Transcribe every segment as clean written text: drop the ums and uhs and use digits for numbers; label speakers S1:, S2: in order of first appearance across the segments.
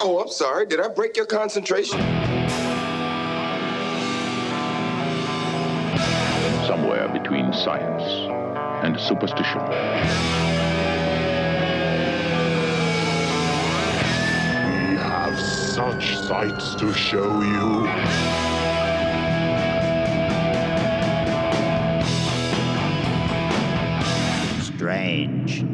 S1: Oh, I'm sorry. Did I break your concentration?
S2: Somewhere between science and superstition.
S3: We have such sights to show you.
S4: Strange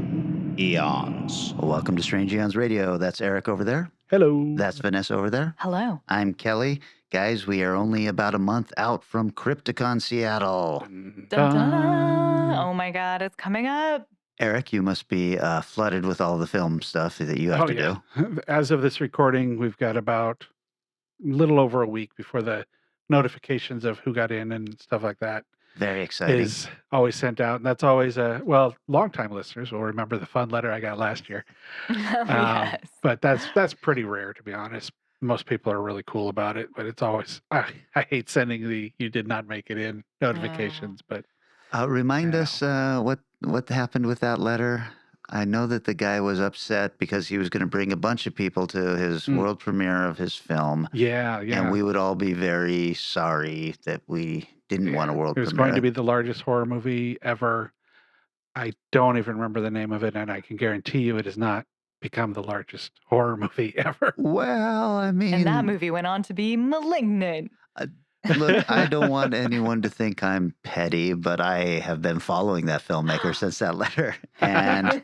S4: Eons. Welcome to Strange Eons Radio. That's Eric over there.
S5: Hello.
S4: That's Vanessa over there.
S6: Hello.
S4: I'm Kelly. Guys, we are only about a month out from Crypticon Seattle.
S6: Dun, dun, dun. Oh my God, it's coming up.
S4: Eric, you must be flooded with all the film stuff that you have to do.
S5: As of this recording, we've got about a little over a week before the notifications of who got in and stuff like that
S4: Very exciting.
S5: is always sent out. And that's always longtime listeners will remember the fun letter I got last year.
S6: Yes.
S5: But that's pretty rare, to be honest. Most people are really cool about it, but it's always, I hate sending the you did not make it in notifications, but
S4: Remind us what happened with that letter. I know that the guy was upset because he was going to bring a bunch of people to his world premiere of his film.
S5: yeah.
S4: And we would all be very sorry that we didn't want a world
S5: It was
S4: premiere.
S5: going to be the largest horror movie ever. I don't even remember the name of it, and I can guarantee you it has not become the largest horror movie ever.
S4: Well, I mean...
S6: And that movie went on to be Malignant.
S4: Look, I don't want anyone to think I'm petty, but I have been following that filmmaker since that letter. And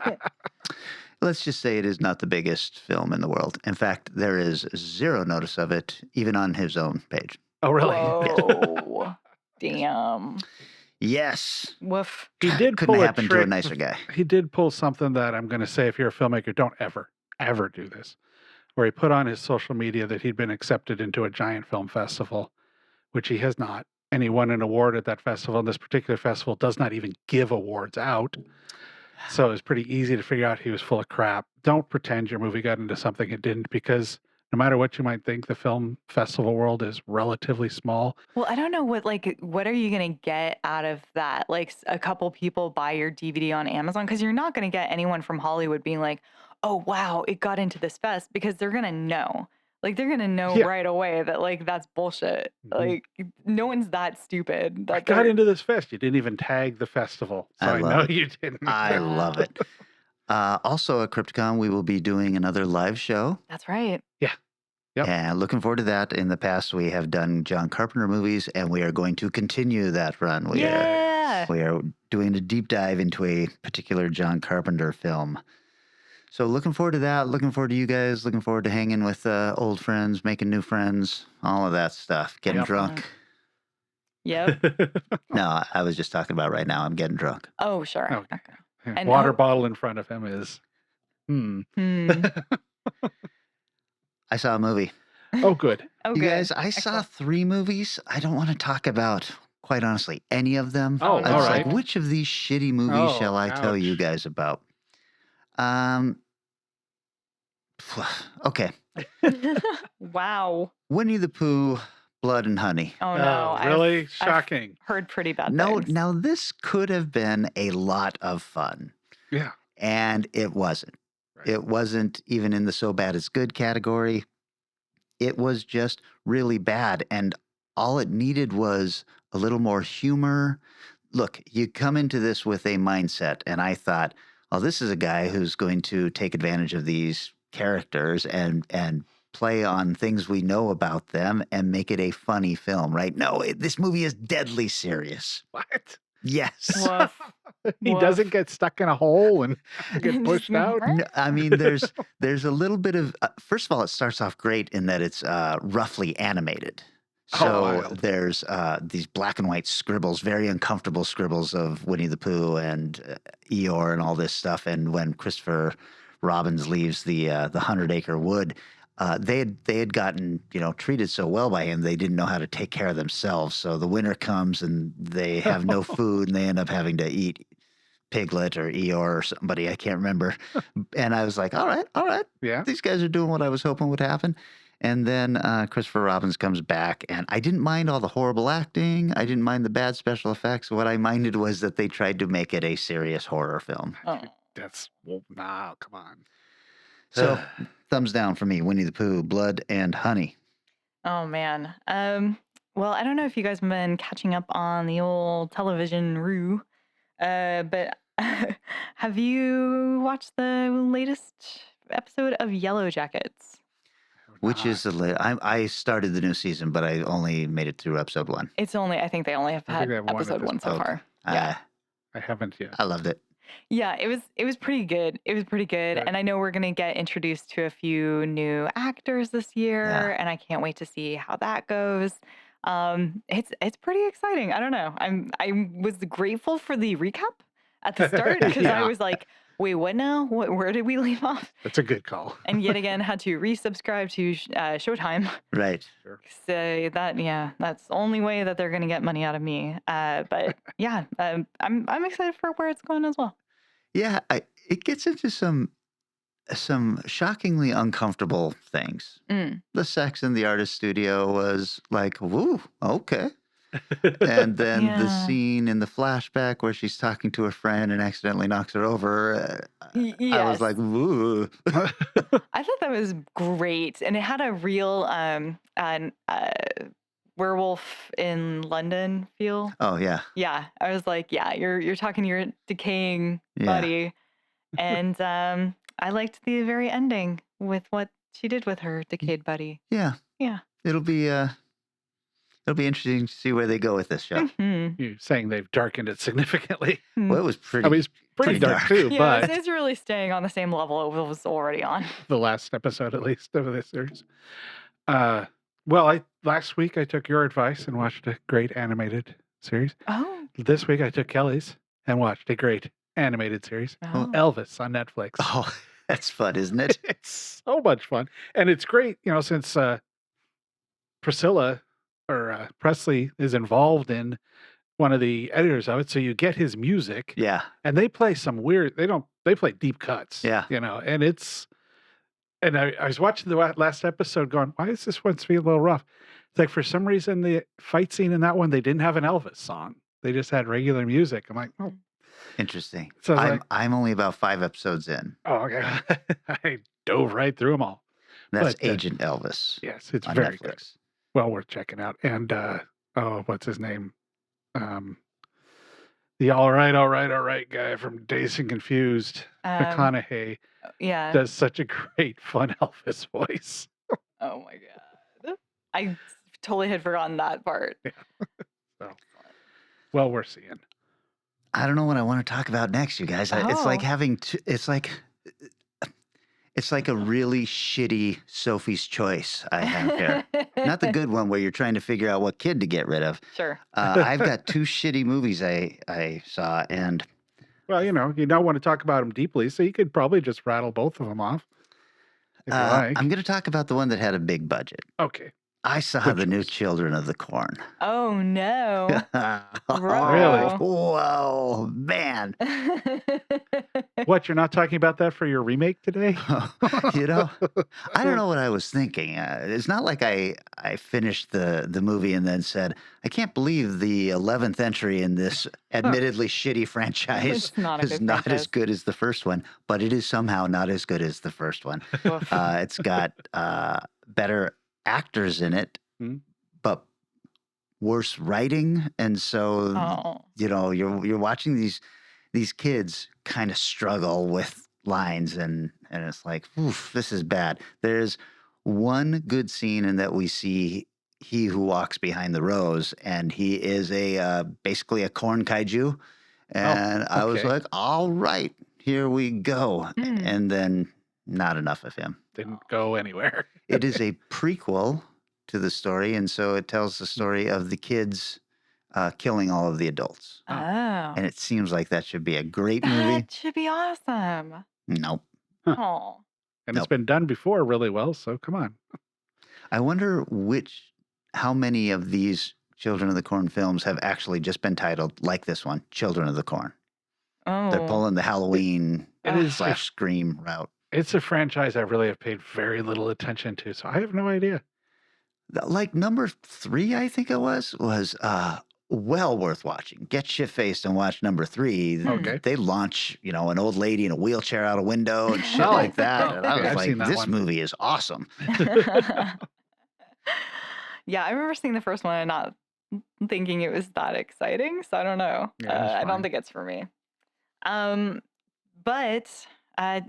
S4: let's just say it is not the biggest film in the world. In fact, there is zero notice of it, even on his own page.
S5: Oh, really?
S6: Whoa. Damn.
S4: Yes.
S6: Woof.
S5: He did
S4: Couldn't
S5: pull a
S4: happen to
S5: trick.
S4: a nicer guy.
S5: He did pull something that I'm going to say, if you're a filmmaker, don't ever do this. Where he put on his social media that he'd been accepted into a giant film festival, which he has not. And he won an award at that festival. And this particular festival does not even give awards out. So it was pretty easy to figure out he was full of crap. Don't pretend your movie got into something it didn't, because no matter what you might think, the film festival world is relatively small.
S6: Well, I don't know what are you going to get out of that? Like a couple people buy your DVD on Amazon, because you're not going to get anyone from Hollywood being like, oh, wow, it got into this fest, because they're going to know. Like, they're going to know right away that, like, that's bullshit. Like, no one's that stupid.
S5: I got into this fest. You didn't even tag the festival. So I know you didn't.
S4: I love it. Also at Crypticon, we will be doing another live show.
S6: That's right.
S5: Yeah. Yep.
S4: And looking forward to that. In the past, we have done John Carpenter movies, and we are going to continue that run. We are doing a deep dive into a particular John Carpenter film. So looking forward to that. Looking forward to you guys. Looking forward to hanging with old friends, making new friends, all of that stuff. Getting drunk.
S6: Yep.
S4: No, I was just talking about right now. I'm getting drunk.
S6: Oh, sure.
S5: Okay.
S6: And
S5: water bottle in front of him is,
S4: I saw a movie.
S5: Oh, good.
S6: Oh,
S4: You
S6: good.
S4: guys, I saw 3 movies. I don't want to talk about, quite honestly, any of them.
S5: Oh,
S4: I was
S5: all
S4: like,
S5: right.
S4: which of these shitty movies
S5: Oh,
S4: shall I tell you
S5: ouch.
S4: guys about? Okay.
S6: Wow.
S4: Winnie the Pooh, Blood and Honey.
S6: Oh, no.
S5: Really?
S6: I've
S5: Shocking.
S6: heard pretty bad
S4: No,
S6: things.
S4: now this could have been a lot of fun.
S5: Yeah.
S4: And it wasn't.
S5: Right.
S4: It wasn't even in the so bad it's good category. It was just really bad. And all it needed was a little more humor. Look, you come into this with a mindset, and I thought, oh, this is a guy who's going to take advantage of these characters and play on things we know about them and make it a funny film, right? No, this movie is deadly serious.
S5: What?
S4: Yes.
S6: Woof.
S5: He
S6: Woof.
S5: doesn't get stuck in a hole and get pushed out?
S4: No, I mean, there's a little bit of, first of all, it starts off great in that it's roughly animated. So
S5: wild.
S4: there's these black and white scribbles, very uncomfortable scribbles of Winnie the Pooh and Eeyore and all this stuff. And when Christopher Robbins leaves the 100-acre wood, they had gotten treated so well by him, they didn't know how to take care of themselves. So the winter comes and they have no food, and they end up having to eat Piglet or Eeyore or somebody, I can't remember. And I was like, all right,
S5: Yeah.
S4: these guys are doing what I was hoping would happen. And then Christopher Robbins comes back, and I didn't mind all the horrible acting. I didn't mind the bad special effects. What I minded was that they tried to make it a serious horror film.
S6: Oh.
S5: That's, well, nah, come on.
S4: So, thumbs down for me. Winnie the Pooh, Blood and Honey.
S6: Oh man. Well, I don't know if you guys have been catching up on the old television rue, but have you watched the latest episode of Yellow Jackets?
S4: Which is I started the new season, but I only made it through episode 1.
S6: I think they only have
S5: I think
S6: had
S5: they have one at
S6: episode
S5: this
S6: 1 so
S4: point.
S6: far. Yeah.
S5: I haven't yet.
S4: I loved it.
S6: Yeah, it was pretty good. It was pretty good.
S5: Good.
S6: And I know we're gonna get introduced to a few new actors this year, and I can't wait to see how that goes. It's pretty exciting. I don't know. I was grateful for the recap at the start because I
S5: Yeah.
S6: was like, wait, what now? Where did we leave off?
S5: That's a good call.
S6: And yet again had to resubscribe to Showtime.
S4: Right.
S6: So that's the only way that they're gonna get money out of me. But yeah, I'm excited for where it's going as well.
S4: Yeah, it gets into some shockingly uncomfortable things.
S6: Mm.
S4: The sex in the artist studio was like, woo, okay. And then the
S6: Yeah.
S4: scene in the flashback where she's talking to a friend and accidentally knocks her over. I was
S6: Yes.
S4: like, woo.
S6: I thought that was great, and it had a real werewolf in London feel.
S4: Oh, yeah.
S6: Yeah, I was like, yeah, you're talking to your decaying
S4: Yeah.
S6: buddy, and I liked the very ending with what she did with her decayed buddy.
S4: Yeah.
S6: Yeah.
S4: It'll be interesting to see where they go with this show.
S6: Mhm.
S5: You're saying they've darkened it significantly.
S4: Well, it was pretty.
S5: I mean, it's pretty dark too,
S6: Yeah,
S5: but
S6: it's really staying on the same level it was already on.
S5: the last episode at least of this series. Last week I took your advice and watched a great animated series.
S6: Oh.
S5: This week I took Kelly's and watched a great animated series,
S6: Oh.
S5: Elvis on Netflix.
S4: Oh, that's fun, isn't it?
S5: It's so much fun, and it's great. Since Priscilla or Presley is involved in one of the editors of it, so you get his music,
S4: Yeah.
S5: and they play some weird. They play deep cuts.
S4: Yeah.
S5: And it's. And I was watching the last episode, going, "Why is this one feel a little rough?" It's like for some reason the fight scene in that one they didn't have an Elvis song; they just had regular music. I'm like, oh,
S4: Interesting.
S5: So it's
S4: I'm only about 5 episodes in.
S5: okay. I dove right through them all.
S4: That's
S5: But,
S4: Agent Elvis
S5: Yes, it's
S4: on
S5: very
S4: Netflix.
S5: good. Well worth checking out. And what's his name? The all right guy from Dazed and Confused, McConaughey,
S6: Yeah.
S5: does such a great fun Elvis voice.
S6: Oh my god. I totally had forgotten that part.
S5: So, well worth seeing.
S4: I don't know what I want to talk about next, you guys. It's like
S6: Oh.
S4: having it's like a really shitty Sophie's Choice I have here. Not the good one where you're trying to figure out what kid to get rid of.
S6: Sure.
S4: I've got 2 shitty movies I saw, and
S5: Well, you don't want to talk about them deeply, so you could probably just rattle both of them off. If you like.
S4: I'm going to talk about the one that had a big budget.
S5: Okay.
S4: I saw the new Children of the Corn.
S6: Oh no.
S5: Really?
S4: Whoa, man.
S5: What, you're not talking about that for your remake today?
S4: I don't know what I was thinking. It's not like I finished the movie and then said, I can't believe the 11th entry in this admittedly shitty franchise
S6: It's not a
S4: is
S6: good
S4: not
S6: franchise.
S4: as good as the first one, but it is somehow not as good as the first one.
S6: Woof.
S4: It's got better actors in it,
S5: Hmm.
S4: but worse writing. And so,
S6: Oh.
S4: you're watching these kids kind of struggle with lines, and it's like, oof, this is bad. There's one good scene in that we see he who walks behind the rose, and he is basically a corn kaiju. And I was
S5: okay.
S4: like, all right, here we go.
S6: Mm.
S4: And then not enough of him.
S5: Didn't go anywhere.
S4: It is a prequel to the story, and so it tells the story of the kids killing all of the adults.
S6: Oh.
S4: And it seems like that should be a great movie.
S6: That should be awesome.
S4: Nope.
S6: Oh.
S5: And it's
S4: Nope.
S5: been done before really well, so come on.
S4: I wonder how many of these Children of the Corn films have actually just been titled like this one, Children of the Corn.
S6: Oh.
S4: They're pulling the Halloween
S5: It is
S4: / Scream route.
S5: It's a franchise I really have paid very little attention to, so I have no idea.
S4: Like number 3, I think it was well worth watching. Get shit faced and watch number 3.
S5: Okay.
S4: They launch, an old lady in a wheelchair out a window and shit
S5: Oh,
S4: like that.
S5: oh,
S4: And I
S5: okay,
S4: was
S5: I've
S4: like,
S5: seen that
S4: this
S5: one.
S4: movie is awesome.
S6: Yeah, I remember seeing the first one and not thinking it was that exciting. So I don't know.
S5: Yeah, it's
S6: I don't
S5: fine.
S6: think it's for me. Um, but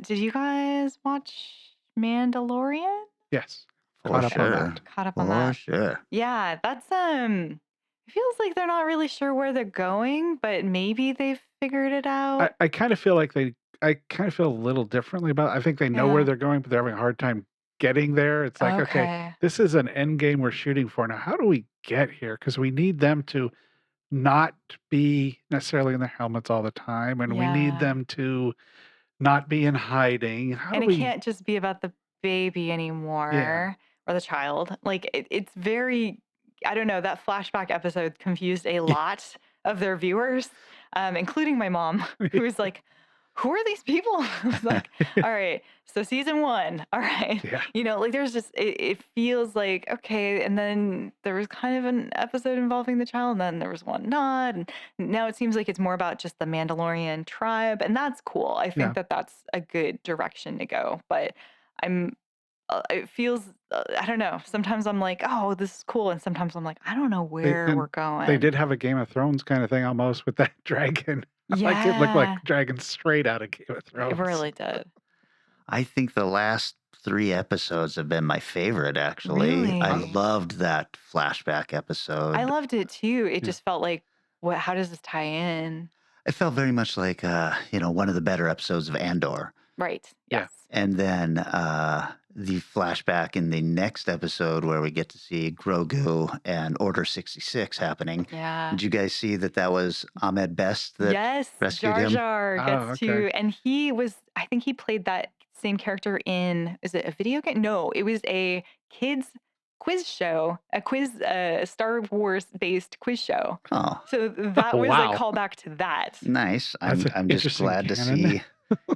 S6: did you guys watch Mandalorian?
S5: Yes.
S4: For
S5: Caught up on
S4: sure.
S5: that.
S6: Caught up on
S4: For
S6: that?
S4: sure.
S6: Yeah, that's it feels like they're not really sure where they're going, but maybe they've figured it out.
S5: I kind of feel like I kind of feel a little differently about it. I think they know where
S6: Yeah.
S5: they're going, but they're having a hard time getting there. It's like, okay,
S6: Okay.
S5: this is an end game we're shooting for. Now, how do we get here? Because we need them to not be necessarily in their helmets all the time, and we need
S6: Yeah.
S5: them to not be in hiding. How
S6: And
S5: do
S6: it
S5: we?
S6: can't just be about the baby
S5: Yeah.
S6: anymore or the child. Like it's very, I don't know, that flashback episode confused a lot of their viewers, including my mom, who was like, who are these people? I was like, all right, so season 1, all right.
S5: Yeah.
S6: Like there's just, it feels like, okay. And then there was kind of an episode involving the child, and then there was one not. And now it seems like it's more about just the Mandalorian tribe. And that's cool. I
S5: Yeah.
S6: think that that's a good direction to go. But it feels, I don't know. Sometimes I'm like, oh, this is cool. And sometimes I'm like, I don't know where
S5: and
S6: we're going.
S5: They did have a Game of Thrones kind of thing almost with that dragon. Like it looked
S6: Yeah,
S5: like dragon straight out of Game of
S6: it
S5: Thrones.
S6: really did.
S4: I think the last 3 episodes have been my favorite, actually. I
S6: Really?
S4: loved that flashback
S6: I
S4: episode.
S6: loved it too. It
S5: Yeah.
S6: just felt like, how does this tie in?
S4: It felt very much like, one of the better episodes of Andor.
S6: Right.
S5: Yeah.
S6: Yes.
S4: And then the flashback in the next episode where we get to see Grogu and Order 66 happening.
S6: Yeah.
S4: Did you guys see that was Ahmed Best that
S6: Yes.
S4: rescued
S6: Jar
S4: him?
S6: Jar
S5: Oh,
S6: gets to,
S5: okay.
S6: and I think he played that same character in, is it a video game? No, it was a kids quiz show, a Star Wars based quiz show.
S4: Oh,
S6: So that was
S5: Wow.
S6: a callback to that.
S4: nice.
S5: That's an
S4: I'm just
S5: interesting
S4: glad to
S5: canon.
S4: see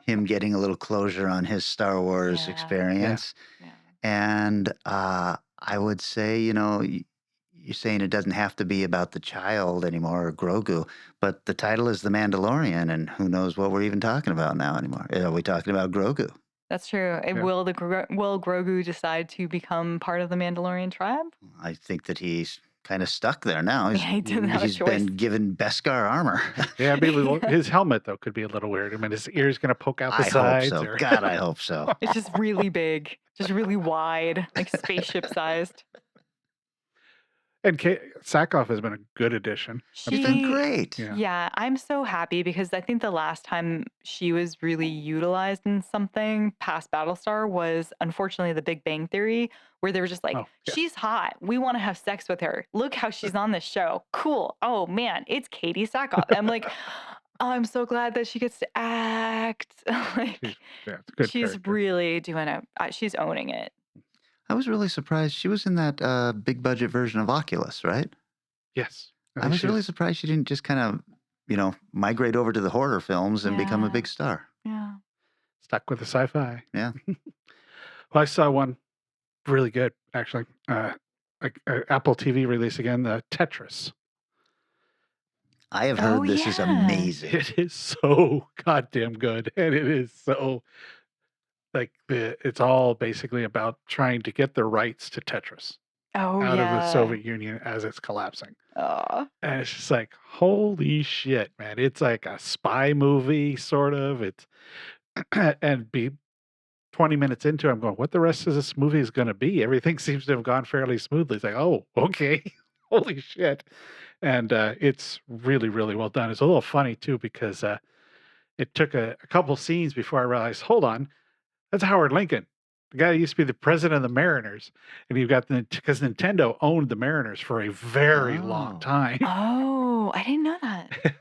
S4: him getting a little closure on his Star Wars
S6: Yeah.
S4: experience.
S6: Yeah.
S4: And I would say, you're saying it doesn't have to be about the child anymore or Grogu, but the title is The Mandalorian, and who knows what we're even talking about now anymore. Are we talking about Grogu?
S6: That's true.
S5: Yeah.
S6: Will Grogu decide to become part of the Mandalorian tribe?
S4: I think that he's kind of stuck there now.
S6: Yeah, he didn't have a
S4: He's
S6: choice.
S4: been given Beskar armor.
S5: Yeah, maybe his helmet though could be a little weird. I mean, his ear's gonna poke out the
S4: I hope
S5: sides.
S4: so.
S5: Or...
S4: God, I hope so.
S6: It's just really big, just really wide, like spaceship sized.
S5: And Sackhoff has been a good addition.
S4: He's been great.
S5: Yeah.
S6: Yeah, I'm so happy because I think the last time she was really utilized in something past Battlestar was unfortunately The Big Bang Theory, where they were just like,
S5: Oh, yeah.
S6: she's hot. We want to have sex with her. Look how she's on this show. Cool. Oh man, it's Katie Sackhoff. I'm like, oh, I'm so glad that she gets to act. Like,
S5: Yeah, it's a good
S6: she's
S5: character.
S6: really doing it. She's owning it.
S4: I was really surprised. She was in that big budget version of Oculus, right?
S5: Yes.
S4: I was really surprised she didn't just kind of, migrate over to the horror films and become a
S6: Yeah.
S4: big star.
S6: Yeah.
S5: stuck with the sci-fi.
S4: Yeah.
S5: Well, I saw one really good actually. Apple TV release again, the Tetris.
S4: I have heard
S6: Oh,
S4: this is
S6: yeah.
S4: amazing.
S5: It is so goddamn good, and it is so it's all basically about trying to get the rights to Tetris
S6: Oh,
S5: out of the
S6: yeah.
S5: Soviet Union as it's collapsing.
S6: Oh,
S5: And it's just like, holy shit, man. It's like a spy movie, sort of. It's and be 20 minutes into it, I'm going, what the rest of this movie is going to be? Everything seems to have gone fairly smoothly. It's like, oh, okay. Holy shit. And it's really, really well done. It's a little funny, too, because it took a couple scenes before I realized, hold on, that's Howard Lincoln. The guy who used to be the president of the Mariners. And you've got because Nintendo owned the Mariners for a very long
S4: Oh.
S5: time.
S6: oh, I didn't know that.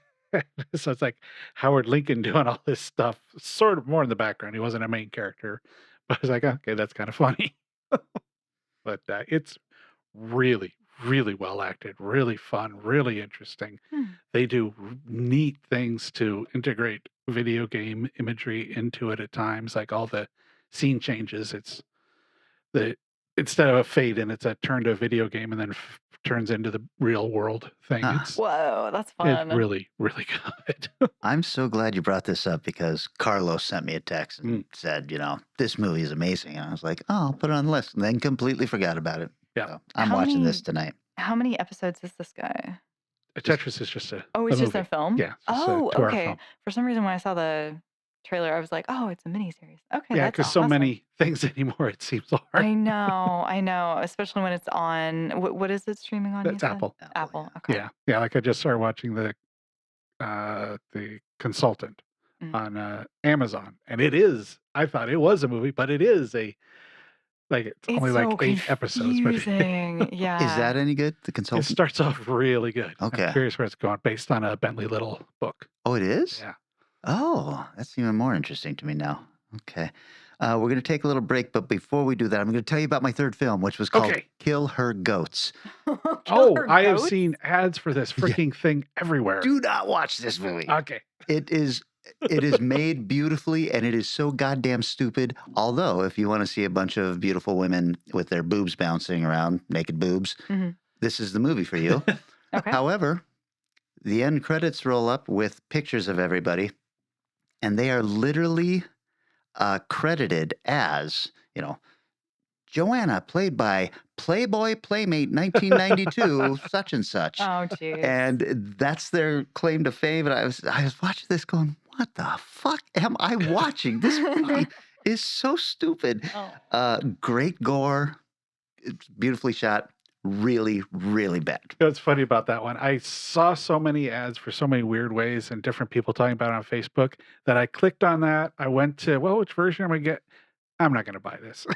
S5: So it's like Howard Lincoln doing all this stuff, sort of more in the background. He wasn't a main character, but I was like, okay, that's kind of funny. But it's really, really well acted, really fun, really interesting.
S6: Hmm.
S5: They do neat things to integrate video game imagery into it at times, like all the scene changes. It's instead of a fade in, it's a turn to a video game and then turns into the real world thing.
S4: Huh.
S6: Whoa, that's
S5: It's
S6: fun.
S5: really, really good.
S4: I'm so glad you brought this up because Carlos sent me a text and said, this movie is amazing. And I was like, oh, I'll put it on the list. And then completely forgot about it.
S5: Yeah.
S4: So I'm
S6: How
S4: watching
S6: many-
S4: this tonight.
S6: How many episodes is this guy?
S5: Tetris is just a
S6: Oh, it's just a
S5: movie.
S6: film?
S5: Yeah. It's just a
S6: Oh,
S5: 2-hour
S6: okay.
S5: film.
S6: For some reason, when I saw the trailer, I was like, oh, it's a miniseries. Okay,
S5: Yeah,
S6: that's
S5: because so
S6: awesome.
S5: many things anymore, it seems hard.
S6: I know. Especially when it's on, what is it streaming on? you
S5: That's
S6: said?
S5: Apple.
S6: Apple, okay.
S5: Yeah. Like I just started watching the Consultant
S6: Mm.
S5: on Amazon, and I thought it was a movie, but it is it's only
S6: It's
S5: like
S6: so
S5: 8 episodes. But
S6: confusing. Yeah.
S4: Is that any good? The
S5: it
S4: Consultant?
S5: starts off really good.
S4: Okay.
S5: I'm curious where it's going, based on a Bentley Little book.
S4: Oh, it is?
S5: Yeah.
S4: Oh, that's even more interesting to me now. Okay. We're going to take a little break, but before we do that, I'm going to tell you about my third film, which was called
S5: Okay.
S4: Kill Her Goats.
S6: Killer
S5: I have
S6: Goats?
S5: seen ads for this freaking thing everywhere.
S4: Do not watch this movie.
S5: Okay.
S4: It is made beautifully, and it is so goddamn stupid. Although, if you want to see a bunch of beautiful women with their boobs bouncing around, naked boobs,
S6: Mhm.
S4: this is the movie for you.
S6: Okay.
S4: However, the end credits roll up with pictures of everybody, and they are literally credited as, Joanna, played by Playboy Playmate 1992, such and such.
S6: Oh, geez.
S4: And that's their claim to fame. And I was watching this going, what the fuck am I watching? This movie is so stupid.
S6: Oh.
S4: Great gore. It's beautifully shot. Really, really bad.
S5: You know what's funny about that one? I saw so many ads for so many weird ways and different people talking about it on Facebook that I clicked on that. I went to, which version am I get? I'm not going to buy this.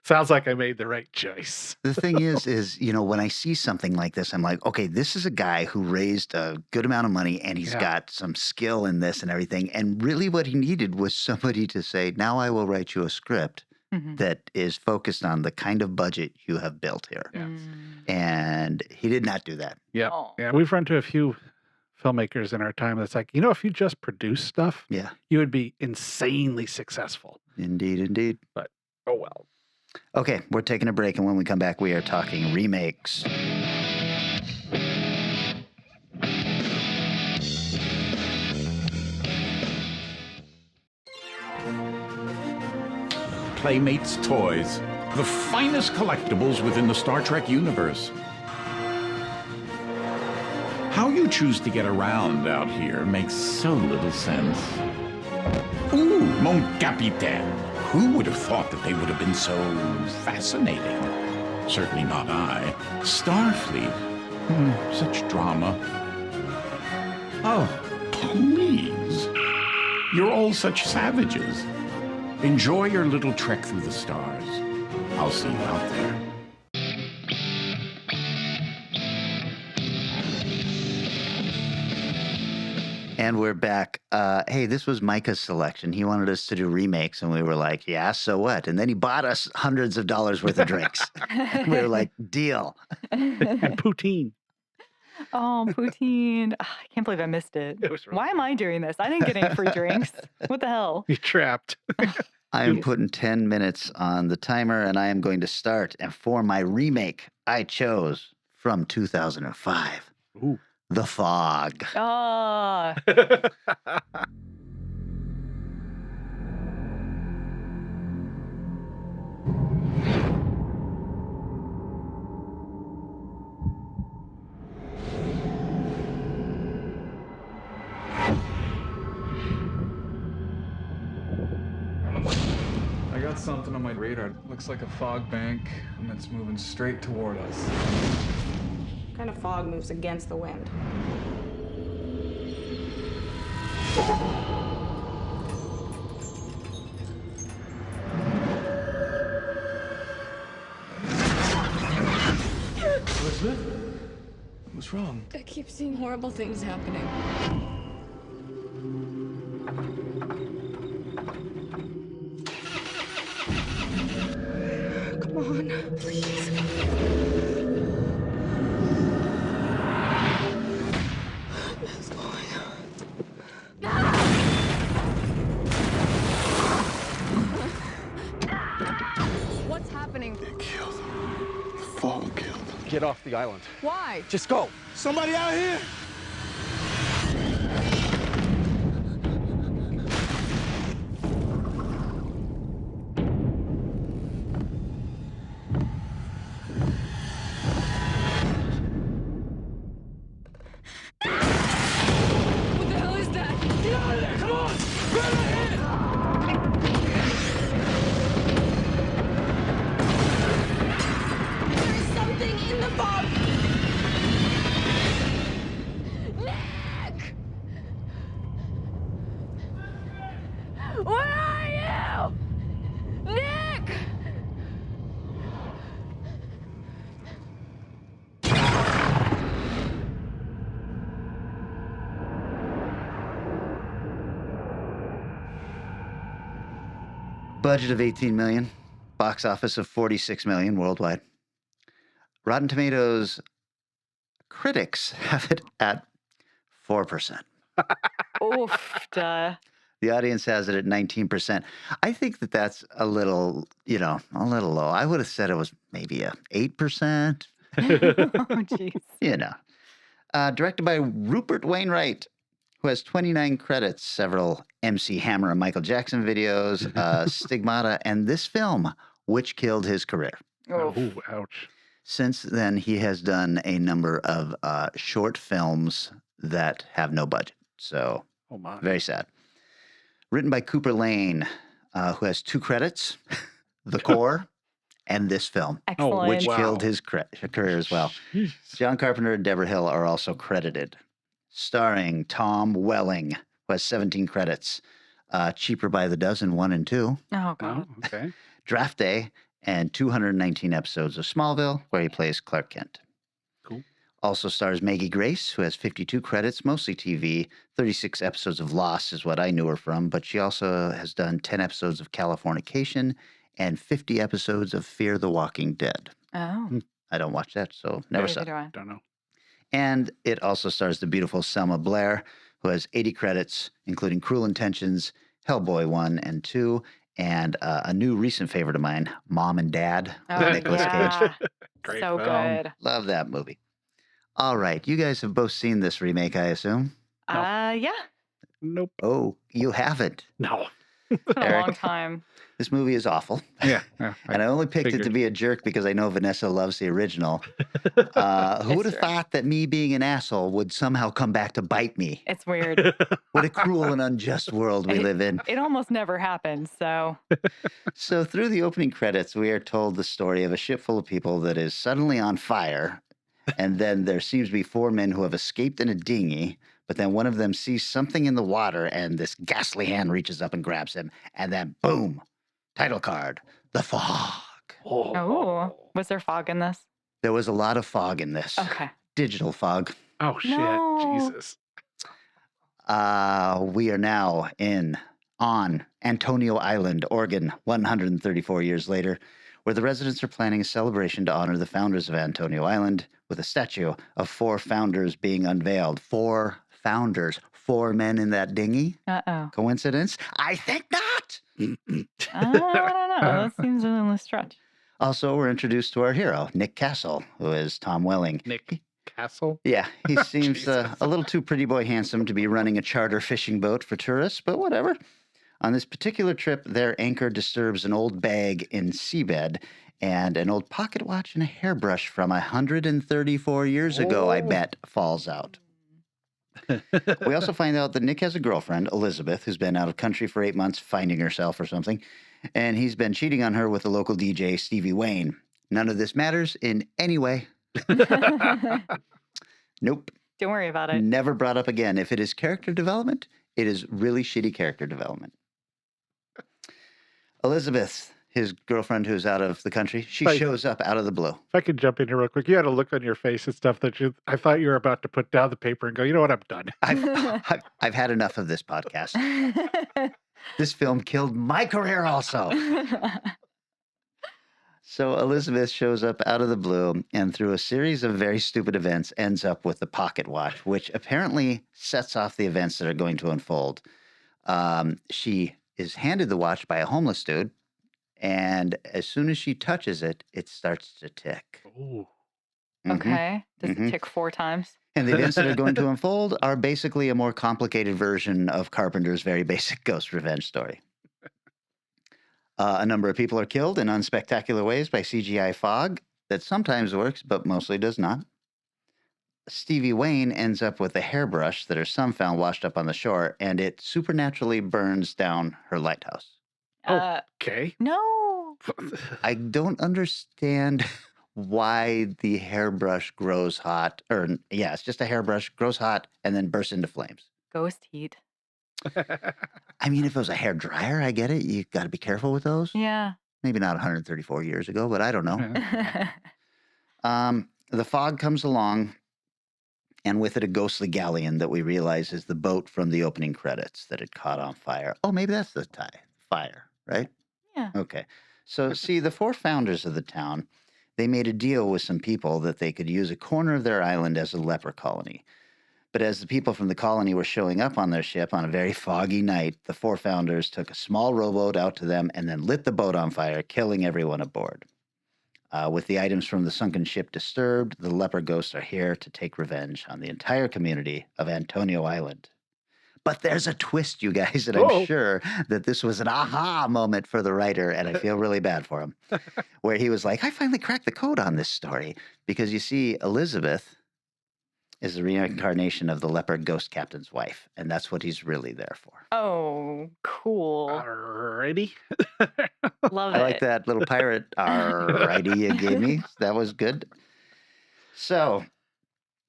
S5: Sounds like I made the right choice.
S4: The thing is, when I see something like this, I'm like, okay, this is a guy who raised a good amount of money and he's got some skill in this and everything. And really what he needed was somebody to say, now I will write you a script that is focused on the kind of budget you have built here.
S5: Yeah.
S4: And he did not do that.
S5: Yeah.
S6: Oh.
S5: Yeah. We've run to a few filmmakers in our time that's like, if you just produce stuff,
S4: Yeah.
S5: you would be insanely successful.
S4: Indeed.
S5: But, oh well.
S4: Okay, we're taking a break. And when we come back, we are talking remakes.
S7: Playmates Toys, the finest collectibles within the Star Trek universe. How you choose to get around out here makes so little sense. Ooh, mon capitaine. Who would have thought that they would have been so fascinating? Certainly not I. Starfleet. Such drama. Oh, please. You're all such savages. Enjoy your little trek through the stars. I'll see you out there.
S4: And we're back. Hey, this was Micah's selection. He wanted us to do remakes, and we were like, yeah, so what? And then he bought us hundreds of dollars worth of drinks. We were like, deal.
S5: And poutine.
S6: Oh, poutine. I can't believe I missed it.
S5: It was really
S6: Why am I doing this? I didn't get any free drinks. What the hell?
S5: You're trapped.
S4: I am putting 10 minutes on the timer, and I am going to start. And for my remake, I chose from 2005,
S5: Ooh.
S4: The Fog.
S6: Oh,
S8: I got something on my radar. Looks like a fog bank, and it's moving straight toward us.
S9: What kind of fog moves against the wind?
S8: Elizabeth? What's wrong?
S9: I keep seeing horrible things happening. Come on, please. What's going on? What's happening?
S3: It killed him. The fog killed him.
S10: get off the island.
S9: Why?
S10: Just go.
S3: Somebody out here?
S9: What the hell is that? Get out of there! Come on! Right ahead! There's something in the fog! Nick! Where are you? Nick!
S4: Budget of 18 million, box office of 46 million worldwide. Rotten Tomatoes critics have it at 4%.
S6: Oof, duh.
S4: The audience has it at 19%. I think that that's a little, a little low. I would have said it was maybe a 8%.
S6: Oh, jeez.
S4: Directed by Rupert Wainwright, who has 29 credits, several MC Hammer and Michael Jackson videos, Stigmata, and this film, which killed his career.
S6: Oof.
S5: Oh, ouch.
S4: Since then, he has done a number of short films that have no budget. So,
S5: Oh, my.
S4: very sad. Written by Cooper Lane, who has 2 credits, The Core and this film,
S6: Excellent.
S4: which
S5: Wow.
S4: killed his career as well.
S5: Jeez.
S4: John Carpenter and Deborah Hill are also credited. Starring Tom Welling, who has 17 credits. Cheaper by the Dozen, 1 and 2.
S6: Oh, God.
S5: Oh, okay.
S4: Draft Day, and 219 episodes of Smallville, where he plays Clark Kent.
S5: Cool.
S4: Also stars Maggie Grace, who has 52 credits, mostly TV. 36 episodes of Lost is what I knew her from, but she also has done 10 episodes of Californication and 50 episodes of Fear the Walking Dead.
S6: Oh.
S4: I don't watch that, so never saw.
S6: Neither do I.
S5: Don't know.
S4: And it also stars the beautiful Selma Blair, who has 80 credits, including Cruel Intentions, Hellboy 1 and 2, and a new recent favorite of mine, Mom and Dad, with
S6: Oh,
S4: Nicolas Cage.
S6: yeah.
S5: Great
S6: So
S5: film.
S6: good.
S4: Love that movie. All right, you guys have both seen this remake, I assume?
S5: No.
S6: Yeah.
S5: Nope.
S4: Oh, you haven't.
S5: No.
S6: It's been a
S4: Eric.
S6: long time.
S4: This movie is awful.
S5: Yeah.
S4: And I only picked it to
S5: figured.
S4: be a jerk because I know Vanessa loves the original. Who would have
S6: true.
S4: thought that me being an asshole would somehow come back to bite me?
S6: It's weird.
S4: What a cruel and unjust world we live in.
S6: It almost never happens. So,
S4: So, through the opening credits, we are told the story of a ship full of people that is suddenly on fire. And then there seems to be 4 men who have escaped in a dinghy. But then one of them sees something in the water, and this ghastly hand reaches up and grabs him. And then, boom, title card, The Fog.
S6: oh, was there fog in this?
S4: There was a lot of fog in this.
S6: Okay.
S4: Digital fog.
S5: Oh, shit.
S6: No.
S5: Jesus.
S4: We are now on Antonio Island, Oregon, 134 years later, where the residents are planning a celebration to honor the founders of Antonio Island with a statue of 4 founders being unveiled. 4 founders, 4 men in that dinghy.
S6: Uh-oh.
S4: Coincidence? I think not.
S6: I don't know. That seems a stretch.
S4: Also, we're introduced to our hero, Nick Castle, who is Tom Welling.
S5: Nick Castle?
S4: Yeah, he seems
S5: Jesus.
S4: a little too pretty boy handsome to be running a charter fishing boat for tourists, but whatever. On this particular trip, their anchor disturbs an old bag in seabed, and an old pocket watch and a hairbrush from 134 years ago, I bet, falls out. We also find out that Nick has a girlfriend, Elizabeth, who's been out of country for 8 months, finding herself or something, and he's been cheating on her with the local DJ, Stevie Wayne. None of this matters in any way. Nope.
S6: Don't worry about it.
S4: Never brought up again. If it is character development, it is really shitty character development. Elizabeth, his girlfriend who's out of the country, she
S5: Right.
S4: shows up out of the blue.
S5: If I could jump in here real quick, you had a look on your face and stuff that I thought you were about to put down the paper and go, you know what, I'm done.
S4: I've had enough of this podcast. This film killed my career also. So Elizabeth shows up out of the blue and through a series of very stupid events ends up with the pocket watch, which apparently sets off the events that are going to unfold. She is handed the watch by a homeless dude, and as soon as she touches it, it starts to tick.
S5: Ooh.
S6: Okay. Does
S4: Mhm.
S6: it tick 4 times?
S4: And the events that are going to unfold are basically a more complicated version of Carpenter's very basic ghost revenge story. A number of people are killed in unspectacular ways by CGI fog that sometimes works, but mostly does not. Stevie Wayne ends up with a hairbrush that her son found washed up on the shore, and it supernaturally burns down her lighthouse.
S5: Okay.
S6: No.
S4: I don't understand why the hairbrush grows hot, it's just a hairbrush, grows hot, and then bursts into flames.
S6: Ghost heat.
S4: I mean, if it was a hair dryer, I get it. You got to be careful with those.
S6: Yeah.
S4: Maybe not 134 years ago, but I don't know. The fog comes along, and with it a ghostly galleon that we realize is the boat from the opening credits that had caught on fire. Oh, maybe that's the fire, right?
S6: Yeah.
S4: Okay. So, see, the 4 founders of the town, they made a deal with some people that they could use a corner of their island as a leper colony. But as the people from the colony were showing up on their ship on a very foggy night, the 4 founders took a small rowboat out to them and then lit the boat on fire, killing everyone aboard. With the items from the sunken ship disturbed, the leper ghosts are here to take revenge on the entire community of Antonio Island. But there's a twist, you guys, and I'm sure that this was an aha moment for the writer, and I feel really bad for him, where he was like, I finally cracked the code on this story. Because you see, Elizabeth is the reincarnation of the leopard ghost captain's wife, and that's what he's really there for.
S6: Oh, cool.
S5: Alrighty.
S6: Love
S4: I
S6: it.
S4: like that little pirate alrighty you gave me. That was good. So,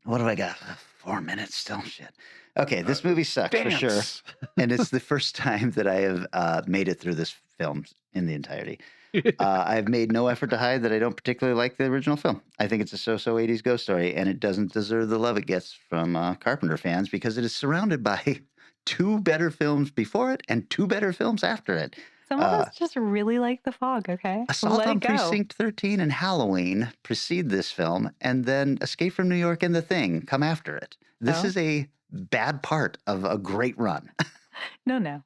S4: what do I got? 4 minutes still? Shit. Okay, this movie sucks for sure. And it's the first time that I have made it through this film in the entirety. I've made no effort to hide that I don't particularly like the original film. I think it's a so-so 80s ghost story, and it doesn't deserve the love it gets from Carpenter fans because it is surrounded by 2 better films before it and 2 better films after it.
S6: Some of us just really like The Fog, okay?
S4: Assault
S6: Let
S4: on
S6: it go.
S4: Precinct 13 and Halloween precede this film, and then Escape from New York and The Thing come after it. This is a bad part of a great run.
S6: No.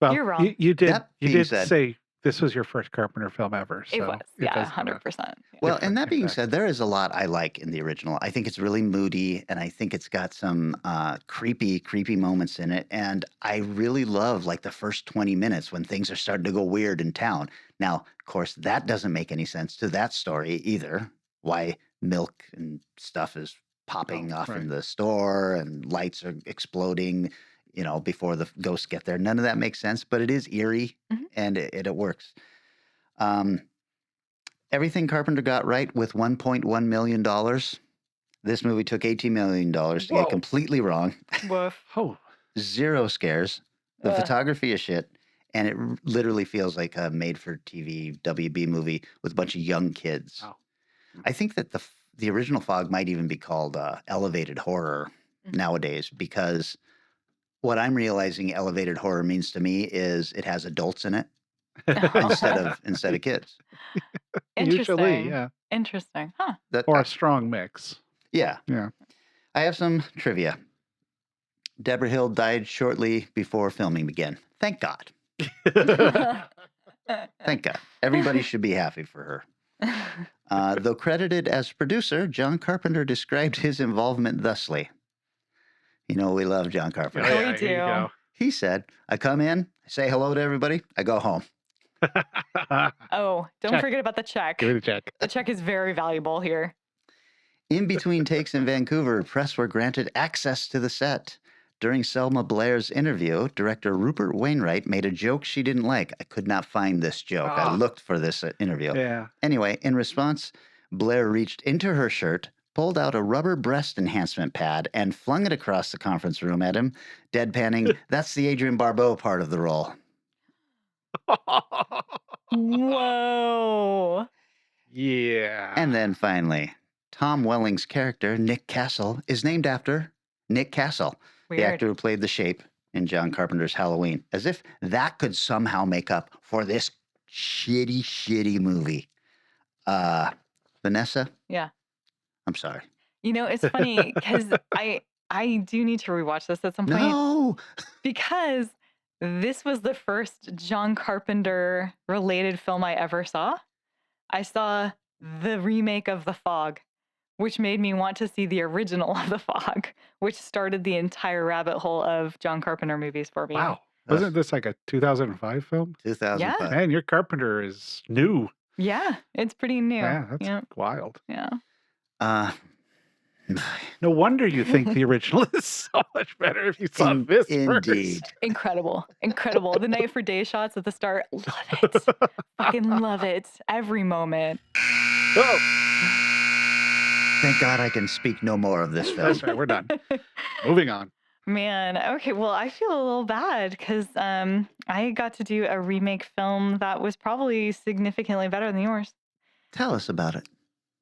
S5: Well,
S6: You're wrong.
S5: You did
S4: That being said-
S5: say this was your first Carpenter film ever. So
S6: It was. Yeah,
S5: does have a
S6: 100%. Yeah.
S4: Well, and that being
S5: impact.
S4: said, there is a lot I like in the original. I think it's really moody, and I think it's got some creepy moments in it. And I really love like the first 20 minutes when things are starting to go weird in town. Now, of course, that doesn't make any sense to that story either. Why milk and stuff is popping off in the store and lights are exploding, before the ghosts get there. None of that makes sense, but it is eerie and it works. Everything Carpenter got right with $1.1 million. This movie took $18 million to get completely wrong.
S6: Woof.
S5: Oh,
S4: 0 scares. The photography is shit. And it literally feels like a made-for-TV WB movie with a bunch of young kids.
S5: Wow.
S4: I think that the original Fog might even be called elevated horror nowadays, because what I'm realizing elevated horror means to me is it has adults in it instead of kids.
S5: usually, yeah.
S6: Interesting. Huh.
S5: Or a strong mix.
S4: Yeah.
S5: Yeah.
S4: I have some trivia. Deborah Hill died shortly before filming began. Thank God. Thank God. Everybody should be happy for her. Though credited as producer, John Carpenter described his involvement thusly. We love John Carpenter.
S6: Yeah, we
S5: here you
S6: do.
S5: go.
S4: He said, I come in, I say hello to everybody, I go home.
S6: Oh, don't
S5: Check.
S6: forget about the check.
S5: Give me the check.
S6: The check is very valuable here.
S4: In between takes in Vancouver, press were granted access to the set. During Selma Blair's interview, director Rupert Wainwright made a joke she didn't like. I could not find this joke. I looked for this interview.
S5: Yeah.
S4: Anyway, in response, Blair reached into her shirt, pulled out a rubber breast enhancement pad, and flung it across the conference room at him, deadpanning, that's the Adrienne Barbeau part of the role.
S6: Whoa.
S5: Yeah.
S4: And then finally, Tom Welling's character, Nick Castle, is named after Nick Castle,
S6: Weird.
S4: the actor who played the Shape in John Carpenter's Halloween, as if that could somehow make up for this shitty movie. Vanessa?
S6: Yeah.
S4: I'm sorry.
S6: It's funny because I do need to rewatch this at some point
S4: No!
S6: because this was the first John Carpenter related film I ever saw. I saw the remake of The Fog, which made me want to see the original of The Fog, which started the entire rabbit hole of John Carpenter movies for me.
S5: Wow. Wasn't this like a 2005 film?
S4: 2005.
S5: Man, your Carpenter is new.
S6: Yeah, it's pretty new.
S5: Yeah, that's wild.
S6: Yeah.
S4: Uh,
S5: No wonder you think the original is so much better if you saw this
S4: indeed.
S5: first.
S6: Incredible. Incredible. The night for day shots at the start. Love it. Fucking love it. Every moment.
S5: Oh,
S4: Thank God I can speak no more of this film.
S5: that's right. We're done. Moving on.
S6: Man, okay, well, I feel a little bad because I got to do a remake film that was probably significantly better than yours.
S4: Tell us about it.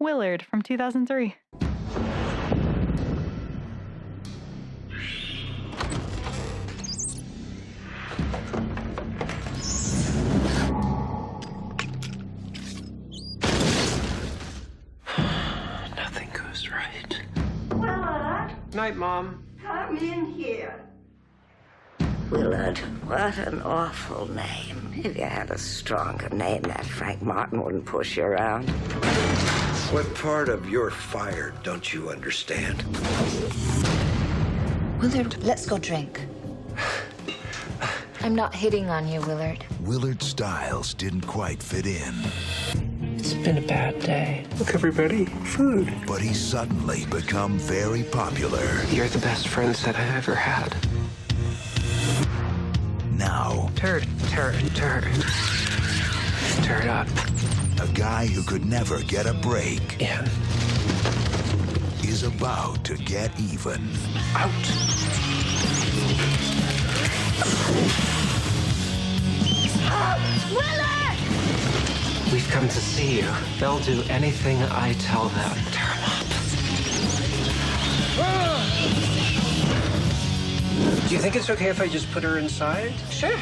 S6: Willard from 2003.
S10: Nothing goes right.
S11: Willard,
S10: Night, Mom.
S11: come in here.
S12: Willard, what an awful name. If you had a stronger name, that Frank Martin wouldn't push you around.
S13: What part of you're fired don't you understand?
S14: Willard, let's go drink. I'm not hitting on you, Willard.
S15: Willard's styles didn't quite fit in.
S10: It's been a bad day. Look, everybody, food.
S15: But he's suddenly become very popular.
S10: You're the best friends that I've ever had.
S15: Now,
S10: Turd up.
S15: a guy who could never get a break
S10: In.
S15: is about to get even.
S10: Out.
S11: Willard!
S10: We've come to see you. They'll do anything I tell them. Tear 'em up. Do you think it's okay if I just put her inside? Sure.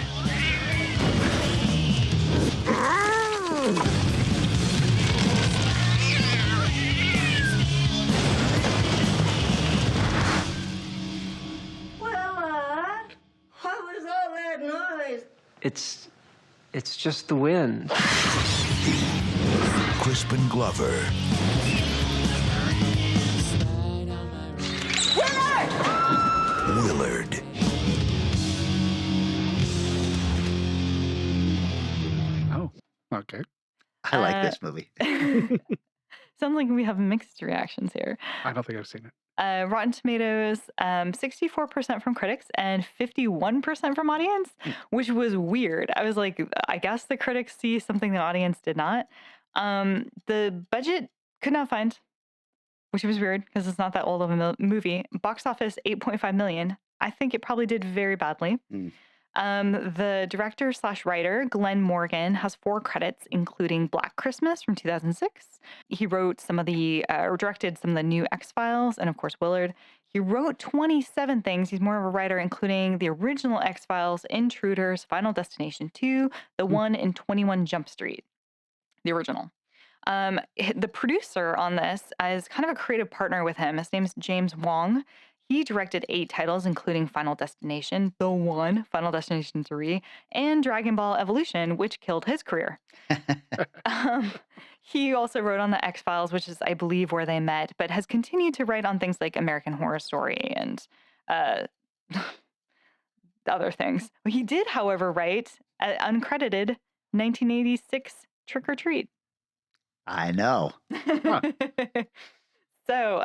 S11: Willard, what was all that noise?
S10: It's just the wind.
S15: Crispin Glover. Willard.
S5: Oh, okay.
S4: I like this movie.
S6: Sounds like we have mixed reactions here.
S5: I don't think I've seen it.
S6: Rotten Tomatoes, 64% from critics and 51% from audience, which was weird. I was like, I guess the critics see something the audience did not. The budget could not find, which was weird because it's not that old of a movie. Box office, 8.5 million. I think it probably did very badly. The director/writer, Glenn Morgan, has 4 credits, including Black Christmas from 2006. He wrote some of the, or directed some of the new X-Files, and of course, Willard. He wrote 27 things. He's more of a writer, including the original X-Files, Intruders, Final Destination 2, the one in 21 Jump Street, the original. The producer on this is kind of a creative partner with him. His name's James Wong. He directed 8 titles, including Final Destination, The One, Final Destination 3, and Dragon Ball Evolution, which killed his career. He also wrote on The X-Files, which is, I believe, where they met, but has continued to write on things like American Horror Story and other things. He did, however, write an uncredited 1986 Trick or Treat.
S4: I know.
S6: So,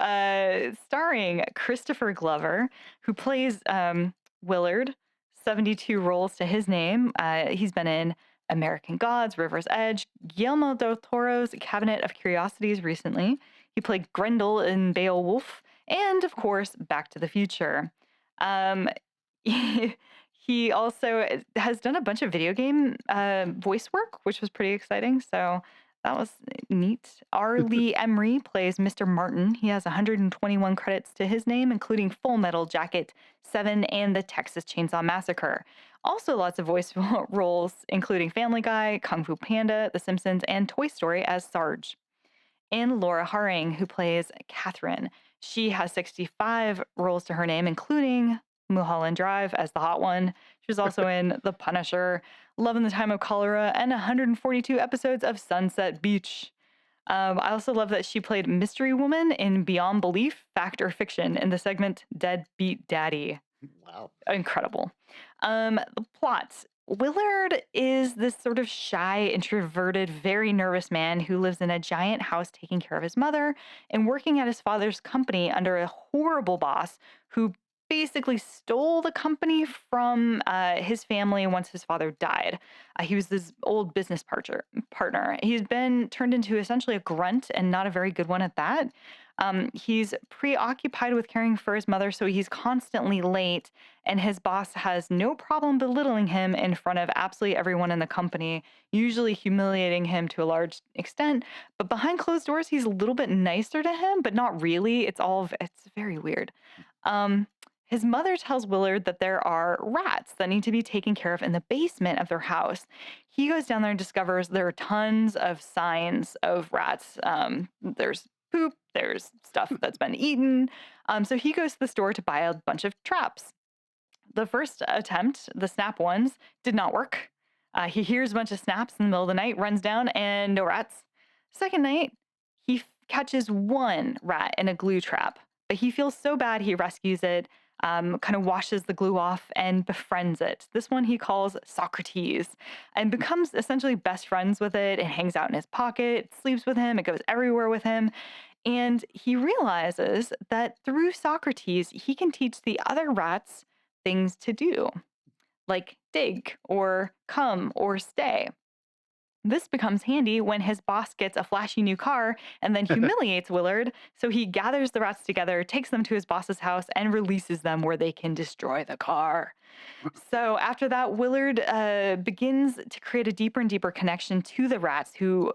S6: starring Christopher Glover, who plays Willard, 72 roles to his name. He's been in American Gods, River's Edge, Guillermo del Toro's Cabinet of Curiosities recently. He played Grendel in Beowulf, and of course, Back to the Future. He also has done a bunch of video game voice work, which was pretty exciting. So that was neat. R. Lee Emery plays Mr. Martin. He has 121 credits to his name, including Full Metal Jacket 7 and the Texas Chainsaw Massacre. Also lots of voice roles, including Family Guy, Kung Fu Panda, The Simpsons, and Toy Story as Sarge. And Laura Haring, who plays Catherine. She has 65 roles to her name, including Mulholland Drive as the hot one. She was also in The Punisher, Love in the Time of Cholera, and 142 episodes of Sunset Beach. I also love that she played Mystery Woman in Beyond Belief, Fact or Fiction in the segment Deadbeat Daddy.
S4: Wow.
S6: Incredible. The plot. Willard is this sort of shy, introverted, very nervous man who lives in a giant house taking care of his mother and working at his father's company under a horrible boss who basically stole the company from his family once his father died. He was this old business partner. He's been turned into essentially a grunt and not a very good one at that. He's preoccupied with caring for his mother, so he's constantly late, and his boss has no problem belittling him in front of absolutely everyone in the company, usually humiliating him to a large extent. But behind closed doors, he's a little bit nicer to him, but not really. It's very weird. His mother tells Willard that there are rats that need to be taken care of in the basement of their house. He goes down there and discovers there are tons of signs of rats. There's poop, there's stuff that's been eaten. So he goes to the store to buy a bunch of traps. The first attempt, the snap ones, did not work. He hears a bunch of snaps in the middle of the night, runs down, and no rats. Second night, he catches one rat in a glue trap, but he feels so bad he rescues it, kind of washes the glue off and befriends it. This one he calls Socrates and becomes essentially best friends with it. It hangs out in his pocket, sleeps with him, it goes everywhere with him. And he realizes that through Socrates, he can teach the other rats things to do, like dig or come or stay. This becomes handy when his boss gets a flashy new car and then humiliates Willard. So he gathers the rats together, takes them to his boss's house, and releases them where they can destroy the car. So after that, Willard begins to create a deeper and deeper connection to the rats who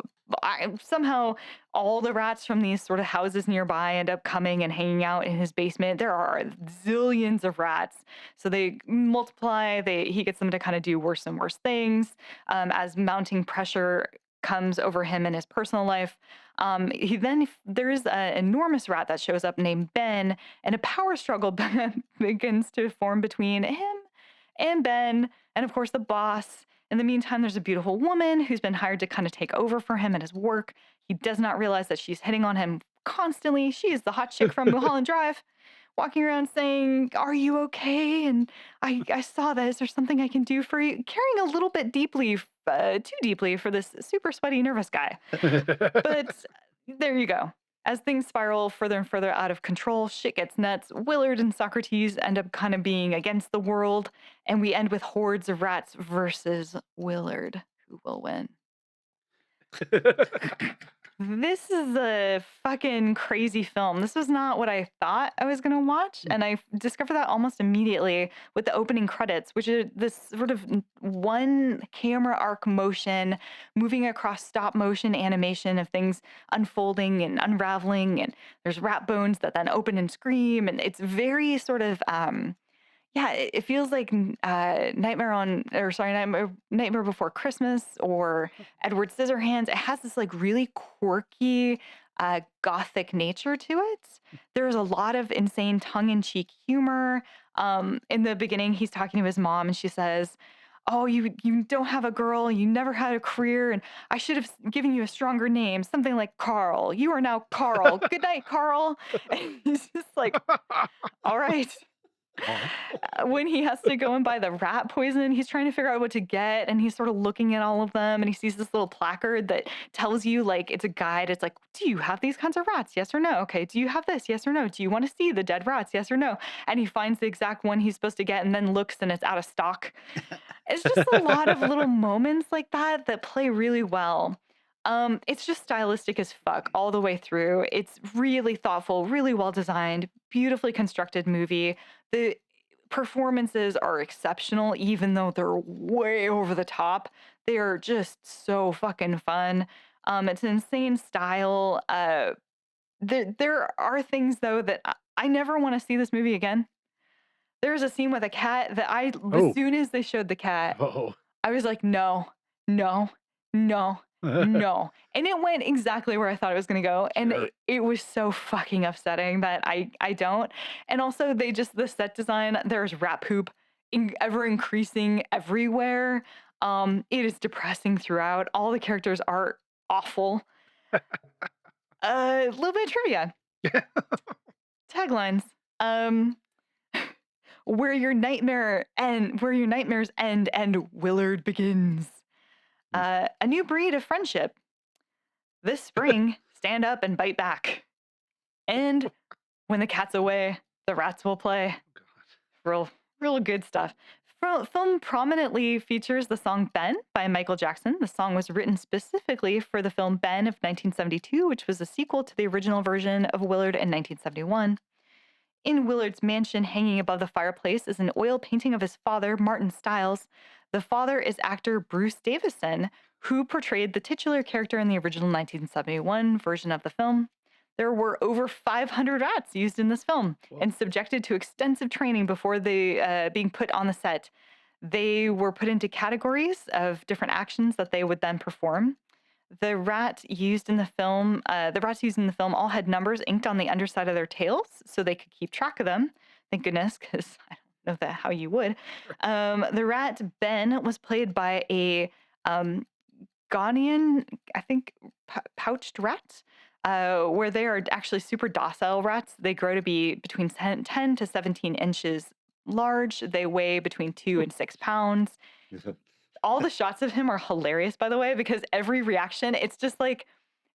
S6: somehow all the rats from these sort of houses nearby end up coming and hanging out in his basement. There are zillions of rats. So they multiply. He gets them to kind of do worse and worse things as mounting pressure comes over him in his personal life. There's an enormous rat that shows up named Ben, and a power struggle begins to form between him and Ben, and of course the boss. In the meantime, there's a beautiful woman who's been hired to kind of take over for him at his work. He does not realize that she's hitting on him constantly. She is the hot chick from Mulholland Drive, walking around saying, "Are you okay? And I saw this. There's something I can do for you." Caring a little bit deeply, too deeply for this super sweaty, nervous guy. But there you go. As things spiral further and further out of control, shit gets nuts. Willard and Socrates end up kind of being against the world, and we end with hordes of rats versus Willard. Who will win? This is a fucking crazy film. This was not what I thought I was going to watch. And I discovered that almost immediately with the opening credits, which is this sort of one camera arc motion moving across stop motion animation of things unfolding and unraveling. And there's rat bones that then open and scream. And it's very sort of, it feels like Nightmare Before Christmas or Edward Scissorhands. It has this like really quirky, gothic nature to it. There's a lot of insane tongue-in-cheek humor. In the beginning, he's talking to his mom, and she says, "Oh, you don't have a girl, you never had a career, and I should have given you a stronger name, something like Carl. You are now Carl. Good night, Carl." And he's just like, "All right." When he has to go and buy the rat poison, he's trying to figure out what to get, and he's sort of looking at all of them, and he sees this little placard that tells you, like, it's a guide. It's like, "Do you have these kinds of rats? Yes or no? Okay. Do you have this? Yes or no? Do you want to see the dead rats? Yes or no?" And he finds the exact one he's supposed to get and then looks and it's out of stock. It's just a lot of little moments like that play really well. It's just stylistic as fuck all the way through. It's really thoughtful, really well designed, beautifully constructed movie. The performances are exceptional, even though they're way over the top. They are just so fucking fun. It's an insane style. There are things though that I never want to see this movie again. There's a scene with a cat that as soon as they showed the cat, I was like, no, no, no, no. And it went exactly where I thought it was going to go. And it was so fucking upsetting that I don't. And also the set design, there's rat poop ever increasing everywhere. It is depressing throughout. All the characters are awful. A little bit of trivia. Taglines. Where your nightmares end and Willard begins. A new breed of friendship. This spring, stand up and bite back. And when the cat's away, the rats will play. Real good stuff. Film prominently features the song Ben by Michael Jackson. The song was written specifically for the film Ben of 1972, which was a sequel to the original version of Willard in 1971. In Willard's mansion, hanging above the fireplace, is an oil painting of his father, Martin Stiles. The father is actor Bruce Davison, who portrayed the titular character in the original 1971 version of the film. There were over 500 rats used in this film and subjected to extensive training before they being put on the set. They were put into categories of different actions that they would then perform. The rats used in the film all had numbers inked on the underside of their tails so they could keep track of them. Thank goodness, because I don't know how you would. The rat Ben was played by a Ghanaian, I think, pouched rat. Where they are actually super docile rats. They grow to be between 10 to 17 inches large. They weigh between 2 and 6 pounds. All the shots of him are hilarious, by the way, because every reaction, it's just like,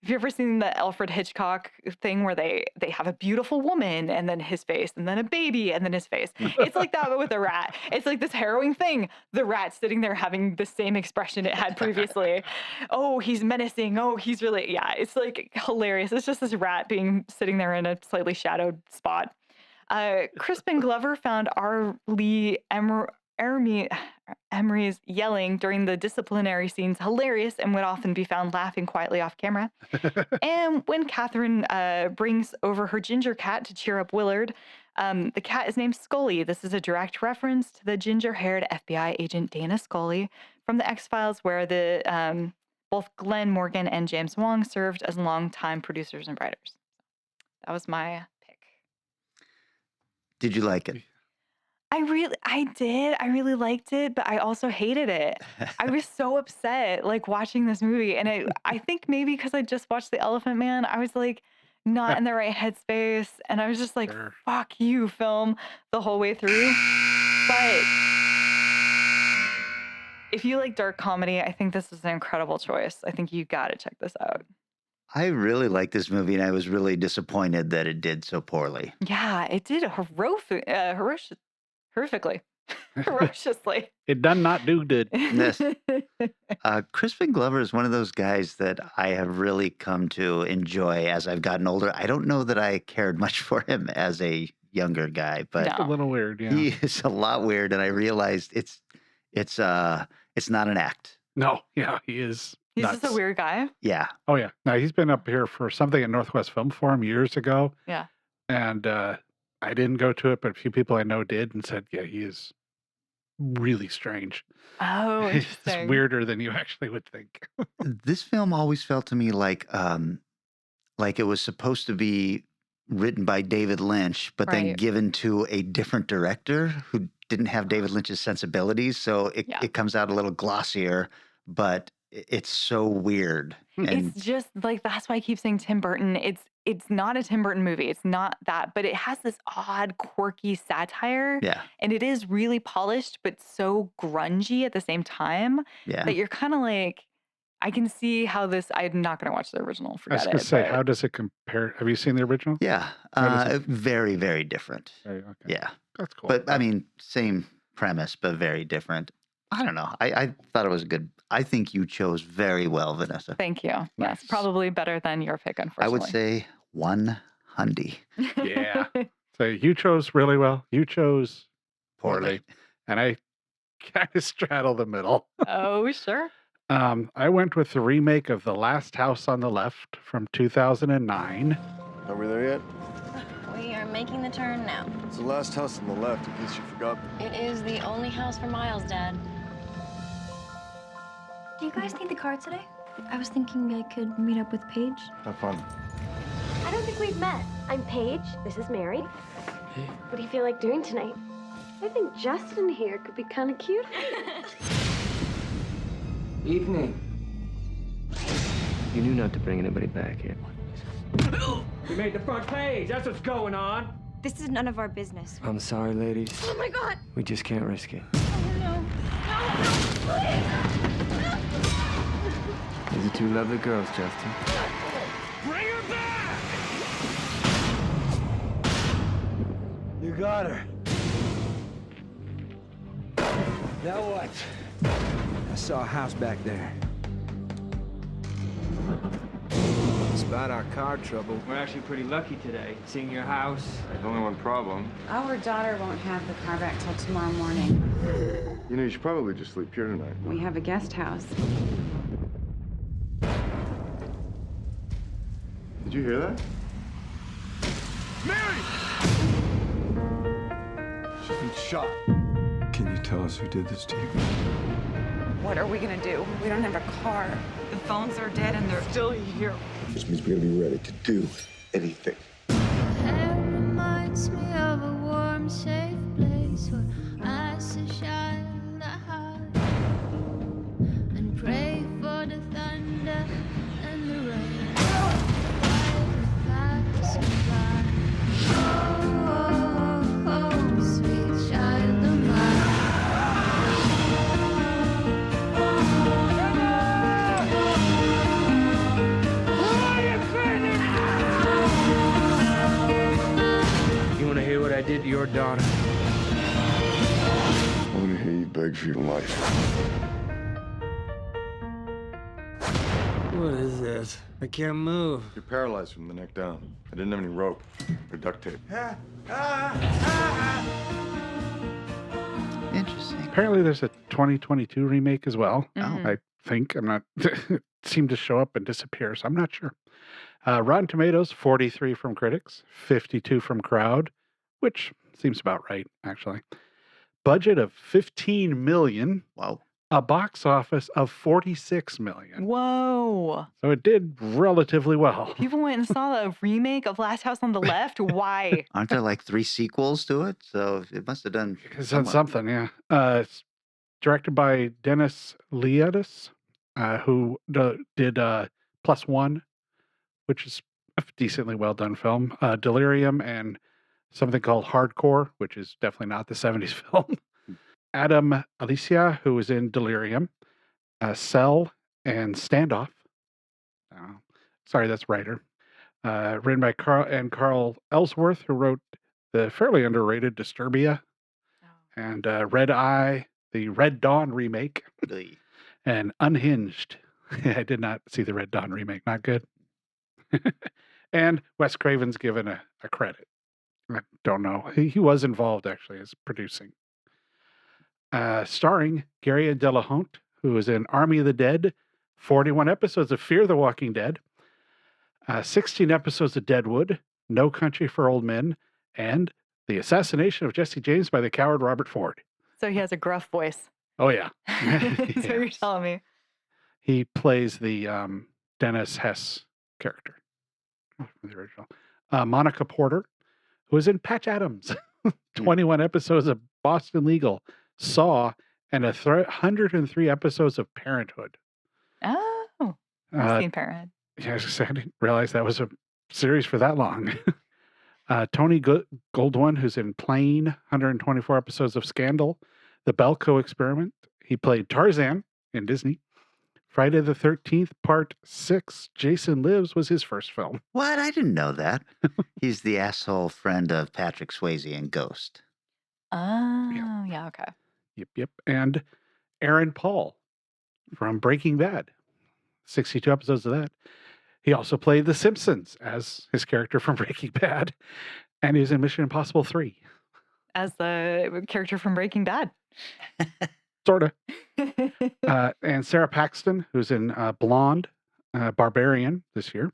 S6: have you ever seen the Alfred Hitchcock thing where they have a beautiful woman and then his face and then a baby and then his face? It's like that, but with a rat. It's like this harrowing thing. The rat sitting there having the same expression it had previously. Oh, he's menacing. Oh, he's really, yeah, it's like hilarious. It's just this rat sitting there in a slightly shadowed spot. Crispin Glover found R. Lee Emery's yelling during the disciplinary scenes hilarious and would often be found laughing quietly off camera. And when Catherine brings over her ginger cat to cheer up Willard, the cat is named Scully. This is a direct reference to the ginger-haired FBI agent Dana Scully from the X-Files, where both Glenn Morgan and James Wong served as longtime producers and writers. That was my pick.
S4: Did you like it?
S6: I did. I really liked it, but I also hated it. I was so upset, like, watching this movie. And I think maybe because I just watched The Elephant Man, I was, like, not in the right headspace. And I was just like, fuck you, film, the whole way through. But if you like dark comedy, I think this is an incredible choice. I think you got to check this out.
S4: I really liked this movie, and I was really disappointed that it did so poorly.
S6: Yeah, it did horrifically. Ferociously.
S5: It done not do good.
S4: Yes. Crispin Glover is one of those guys that I have really come to enjoy as I've gotten older. I don't know that I cared much for him as a younger guy, but
S5: It's a little weird, yeah.
S4: he is a lot weird, and I realized it's not an act.
S5: No, yeah, he is.
S6: He's
S5: nuts.
S6: just a weird guy.
S4: Yeah.
S5: Oh yeah. Now he's been up here for something at Northwest Film Forum years ago.
S6: Yeah.
S5: And I didn't go to it, but a few people I know did and said, yeah, he is really strange.
S6: Oh, interesting.
S5: It's weirder than you actually would think.
S4: This film always felt to me like it was supposed to be written by David Lynch, but then
S6: Right.
S4: given to a different director who didn't have David Lynch's sensibilities. So it comes out a little glossier, but it's so weird. And
S6: It's just like, that's why I keep saying Tim Burton. It's not a Tim Burton movie. It's not that, but it has this odd, quirky satire.
S4: yeah,
S6: And it is really polished, but so grungy at the same time
S4: yeah.
S6: that you're kind of like, I can see how I'm not going to watch the original.
S5: I was
S6: Forget
S5: going
S6: it.
S5: to say,
S6: but-
S5: how does it compare? Have you seen the original?
S4: Yeah,
S5: How does
S4: very, very different.
S5: Okay.
S4: Yeah,
S5: That's cool.
S4: but I mean, same premise, but very different. I don't know. I thought it was good. I think you chose very well, Vanessa.
S6: Thank you. Yes,
S5: Nice.
S6: probably better than your pick,
S4: I
S6: unfortunately.
S4: would say 100
S5: Yeah. So you chose really well. You chose poorly. And I kind of straddle the middle.
S6: Oh, sure.
S5: I went with the remake of The Last House on the Left from 2009.
S16: Are we there yet?
S17: We are making the turn now.
S16: It's the last house on the left, in case you forgot.
S17: It is the only house for miles, Dad.
S18: Do you guys need the car today? I was thinking I could meet up with Paige.
S16: Have fun.
S19: I don't think we've met. I'm Paige. This is Mary.
S16: Hey.
S19: What do you feel like doing tonight? I think Justin here could be kind of cute.
S10: Evening.
S20: You knew not to bring anybody back here. We made the front page. That's what's going on.
S18: This is none of our business.
S20: I'm sorry, ladies.
S18: Oh my God!
S20: We just can't risk it.
S18: No, please!
S20: These are two lovely girls, Justin.
S9: Bring her back!
S13: You got her. Now what? I saw a house back there. Despite our car trouble,
S20: We're actually pretty lucky today. Seeing your house.
S16: There's only one problem.
S21: Our daughter won't have the car back till tomorrow morning.
S16: You know, you should probably just sleep here tonight.
S21: We have a guest house.
S16: Did you hear that?
S9: Mary!
S16: She's been shot.
S3: Can you tell us who did this to you?
S21: What are we gonna do? We don't have a car. The phones are dead and they're still here.
S1: Which means we're gonna be ready to do anything.
S18: It reminds me of a warm, safe place where I sit shy in the heart and pray for the thunder and the rain. Passing by. Oh, oh, oh, sweet child of mine.
S20: You want to hear what I did to your daughter?
S16: I want to hear you beg for your life.
S20: What is this? I can't move.
S16: You're paralyzed from the neck down. I didn't have any rope or duct tape.
S4: Interesting.
S5: Apparently, there's a 2022 remake as well.
S6: Mhm.
S5: I think. I'm not. It seemed to show up and disappear, so I'm not sure. Rotten Tomatoes, 43 from critics, 52 from crowd, which seems about right, actually. Budget of 15 million.
S4: Wow.
S5: A box office of 46 million.
S6: Whoa.
S5: So it did relatively well.
S6: People went and saw the remake of Last House on the Left. Why?
S4: Aren't there like 3 sequels to it? So it must have done
S5: It's done
S4: somewhat.
S5: something, yeah. It's directed by Dennis Leotis, who did Plus One, which is a decently well done film. Delirium and something called Hardcore, which is definitely not the 70s film. Adam Alicia, who was in Delirium, Cell, and Standoff. Sorry, that's writer. Written by Carl Ellsworth, who wrote the fairly underrated Disturbia, and Red Eye, the Red Dawn remake,
S4: Oy.
S5: and Unhinged. I did not see the Red Dawn remake. Not good. And Wes Craven's given a credit. I don't know. He was involved, actually, as producing. Starring Gary Delahunt, who was in Army of the Dead, 41 episodes of Fear the Walking Dead, 16 episodes of Deadwood, No Country for Old Men, and The Assassination of Jesse James by the Coward Robert Ford.
S6: So he has a gruff voice.
S5: Oh, yeah.
S6: That's what you're telling me.
S5: He plays the Dennis Hess character from the original. Monica Porter, who was in Patch Adams, 21 episodes of Boston Legal, Saw, and 103 episodes of Parenthood.
S6: Oh, I've seen Parenthood.
S5: Yeah, I didn't realize that was a series for that long. Tony Goldwyn, who's in Plane, 124 episodes of Scandal, The Belko Experiment. He played Tarzan in Disney. Friday the 13th, Part 6, Jason Lives, was his first film.
S4: What? I didn't know that. He's the asshole friend of Patrick Swayze in Ghost.
S6: Oh, yeah, okay.
S5: Yep. And Aaron Paul from Breaking Bad. 62 episodes of that. He also played The Simpsons as his character from Breaking Bad. And he's in Mission Impossible 3.
S6: As the character from Breaking Bad.
S5: Sort of. And Sarah Paxton, who's in Blonde, Barbarian this year.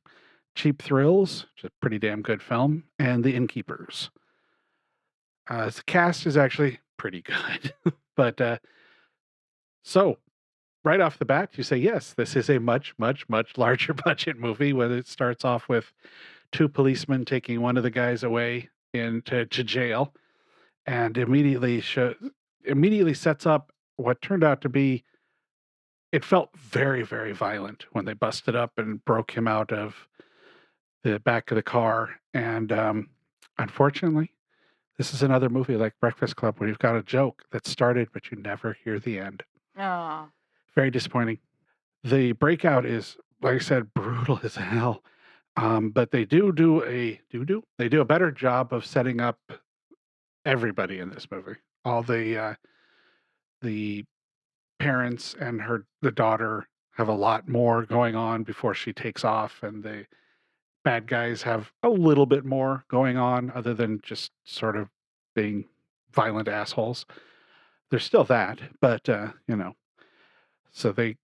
S5: Cheap Thrills, which is a pretty damn good film. And The Innkeepers. The cast is actually pretty good. But so right off the bat, you say, yes, this is a much, much, much larger budget movie when it starts off with 2 policemen taking one of the guys away to jail, and immediately sets up what turned out to be it felt very, very violent when they busted up and broke him out of the back of the car. And unfortunately, this is another movie like Breakfast Club where you've got a joke that started, but you never hear the end.
S6: Oh.
S5: Very disappointing. The breakout is, like I said, brutal as hell. But they do a better job of setting up everybody in this movie. All the parents and the daughter have a lot more going on before she takes off, and the bad guys have a little bit more going on other than just sort of being violent assholes. There's still that, but so it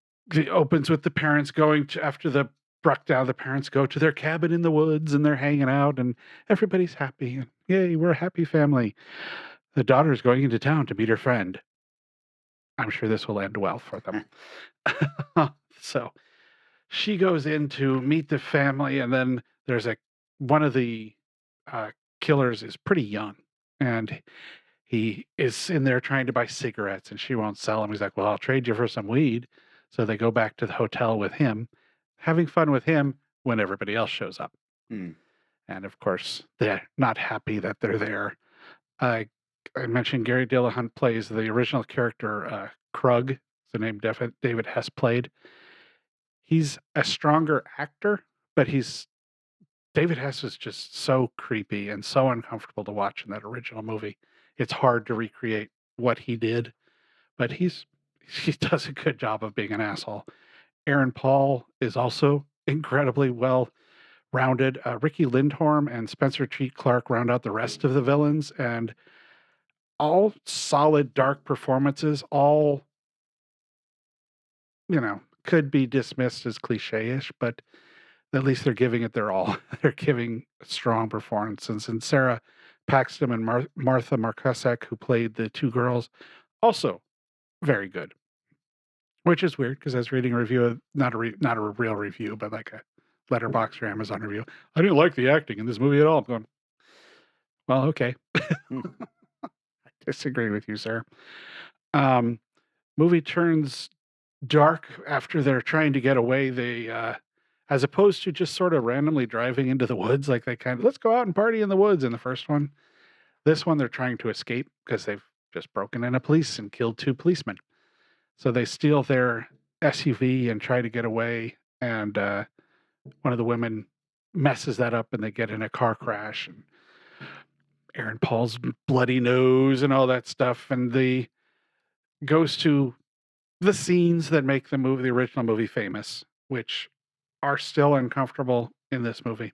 S5: opens with the parents going to, after the Bruckdown, the parents go to their cabin in the woods and they're hanging out and everybody's happy and yay, we're a happy family. The daughter's going into town to meet her friend. I'm sure this will end well for them. So she goes in to meet the family, and then there's one of the killers is pretty young, and he is in there trying to buy cigarettes, and she won't sell him. He's like, "Well, I'll trade you for some weed." So they go back to the hotel with him, having fun with him when everybody else shows up.
S4: Hmm.
S5: And of course, they're not happy that they're there. I mentioned Gary Dillahunt plays the original character, Krug, the name David Hess played. He's a stronger actor, but David Hess is just so creepy and so uncomfortable to watch in that original movie. It's hard to recreate what he did, but he does a good job of being an asshole. Aaron Paul is also incredibly well rounded. Ricky Lindhorn and Spencer Treat Clark round out the rest of the villains, and all solid dark performances. All could be dismissed as cliche-ish, but at least they're giving it their all. They're giving strong performances. And Sarah Paxton and Martha Markusek, who played the two girls, also very good. Which is weird because I was reading a review, not a real review, but like a Letterboxd or Amazon review. I didn't like the acting in this movie at all. I'm going, well, okay. I disagree with you, sir. Movie turns dark after they're trying to get away. They as opposed to just sort of randomly driving into the woods, like they let's go out and party in the woods in the first one. This one they're trying to escape because they've just broken in a police and killed 2 policemen. So they steal their SUV and try to get away, and one of the women messes that up and they get in a car crash, and Aaron Paul's bloody nose and all that stuff, and goes to the scenes that make the original movie famous, which are still uncomfortable in this movie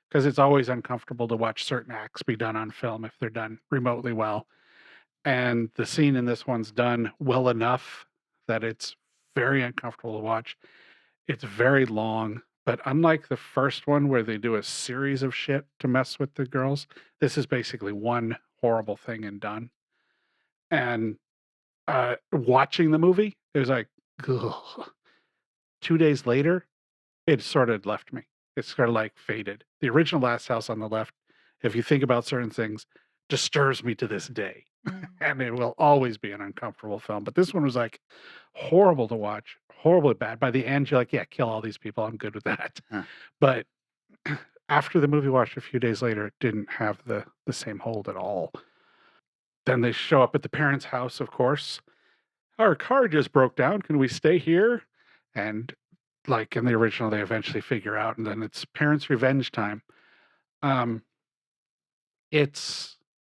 S5: because it's always uncomfortable to watch certain acts be done on film if they're done remotely well. And the scene in this one's done well enough that it's very uncomfortable to watch. It's very long, but unlike the first one where they do a series of shit to mess with the girls, this is basically one horrible thing and done. And watching the movie, it was like, ugh. 2 days later, it sort of left me. It's sort of like faded. The original Last House on the Left, if you think about certain things, disturbs me to this day. And it will always be an uncomfortable film. But this one was like horrible to watch, horribly bad. By the end, you're like, yeah, kill all these people. I'm good with that.
S4: Huh.
S5: But after the movie watched a few days later, it didn't have the same hold at all. Then they show up at the parents' house, of course. Our car just broke down. Can we stay here? And like in the original, they eventually figure out, and then it's parents' revenge time.